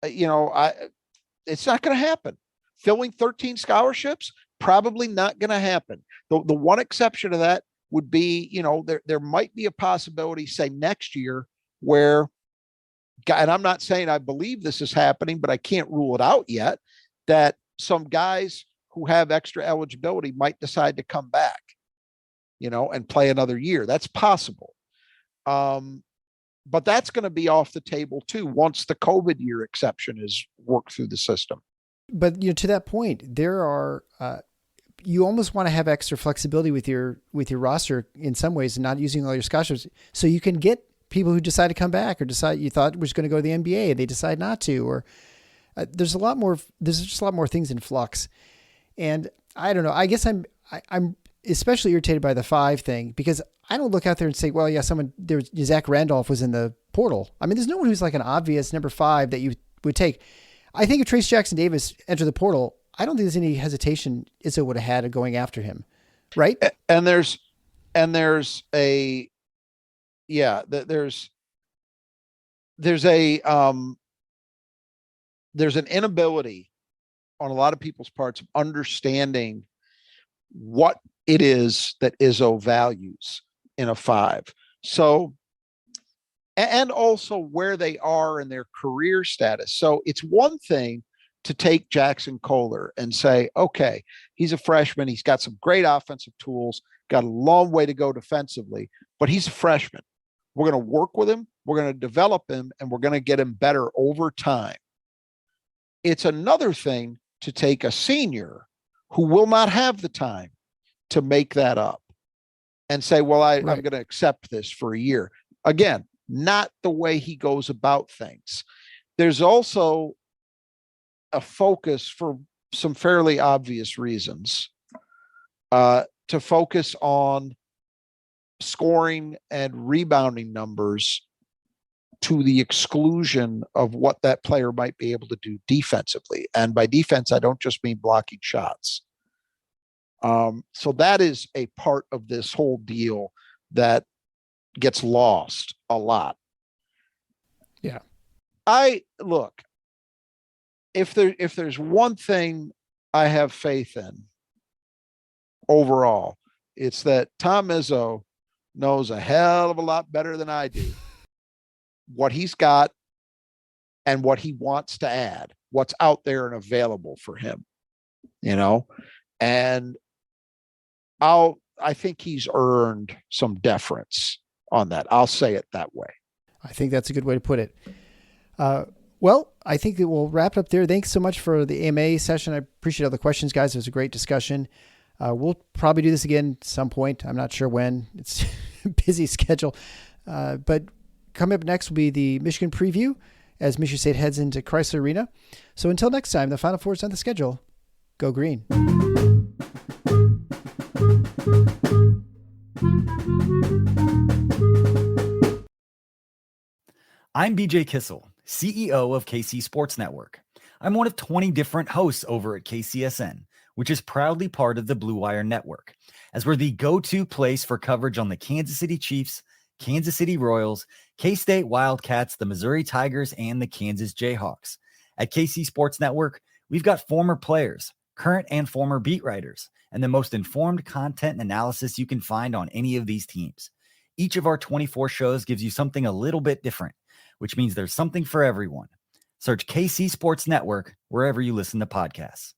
it's not going to happen. Filling 13 scholarships, probably not going to happen. The one exception to that would be, there might be a possibility, say next year, where, and I'm not saying I believe this is happening, but I can't rule it out yet, that some guys who have extra eligibility might decide to come back, and play another year. That's possible. But that's going to be off the table too, once the COVID year exception is worked through the system. But to that point, there are, you almost want to have extra flexibility with your roster in some ways, and not using all your scholarships, so you can get people who decide to come back or decide you thought was going to go to the NBA and they decide not to, or there's just a lot more things in flux. And I don't know, I guess I'm especially irritated by the 5 thing, because I don't look out there and say, well, yeah, Zach Randolph was in the portal. I mean, there's no one who's like an obvious number 5 that you would take. I think if Trace Jackson Davis entered the portal, I don't think there's any hesitation Izzo would have had of going after him. Right. And there's an inability on a lot of people's parts of understanding what it is that Izzo values in a 5. So, and also where they are in their career status. So it's one thing to take Jackson Kohler and say, okay, he's a freshman. He's got some great offensive tools, got a long way to go defensively, but he's a freshman. We're going to work with him. We're going to develop him, and we're going to get him better over time. It's another thing to take a senior who will not have the time to make that up and say, well, I'm going to accept this for a year. Again, not the way he goes about things. There's also a focus, for some fairly obvious reasons, to focus on scoring and rebounding numbers to the exclusion of what that player might be able to do defensively. And by defense, I don't just mean blocking shots. So that is a part of this whole deal that gets lost a lot. Yeah. Look, if there's one thing I have faith in overall, it's that Tom Izzo knows a hell of a lot better than I do what he's got and what he wants to add, what's out there and available for him, and I think he's earned some deference on that. I'll say it that way. I think that's a good way to put it. Well, I think that we'll wrap it up there. Thanks so much for the AMA session. I appreciate all the questions, guys. It was a great discussion. We'll probably do this again at some point. I'm not sure when. It's a busy schedule. But coming up next will be the Michigan preview as Michigan State heads into Chrysler Arena. So until next time, the Final Four is on the schedule. Go Green. I'm BJ Kissel, CEO of KC Sports Network. I'm one of 20 different hosts over at KCSN, which is proudly part of the Blue Wire Network, as we're the go-to place for coverage on the Kansas City Chiefs, Kansas City Royals, K-State Wildcats, the Missouri Tigers, and the Kansas Jayhawks. At KC Sports Network, we've got former players, current and former beat writers, and the most informed content and analysis you can find on any of these teams. Each of our 24 shows gives you something a little bit different, which means there's something for everyone. Search KC Sports Network wherever you listen to podcasts.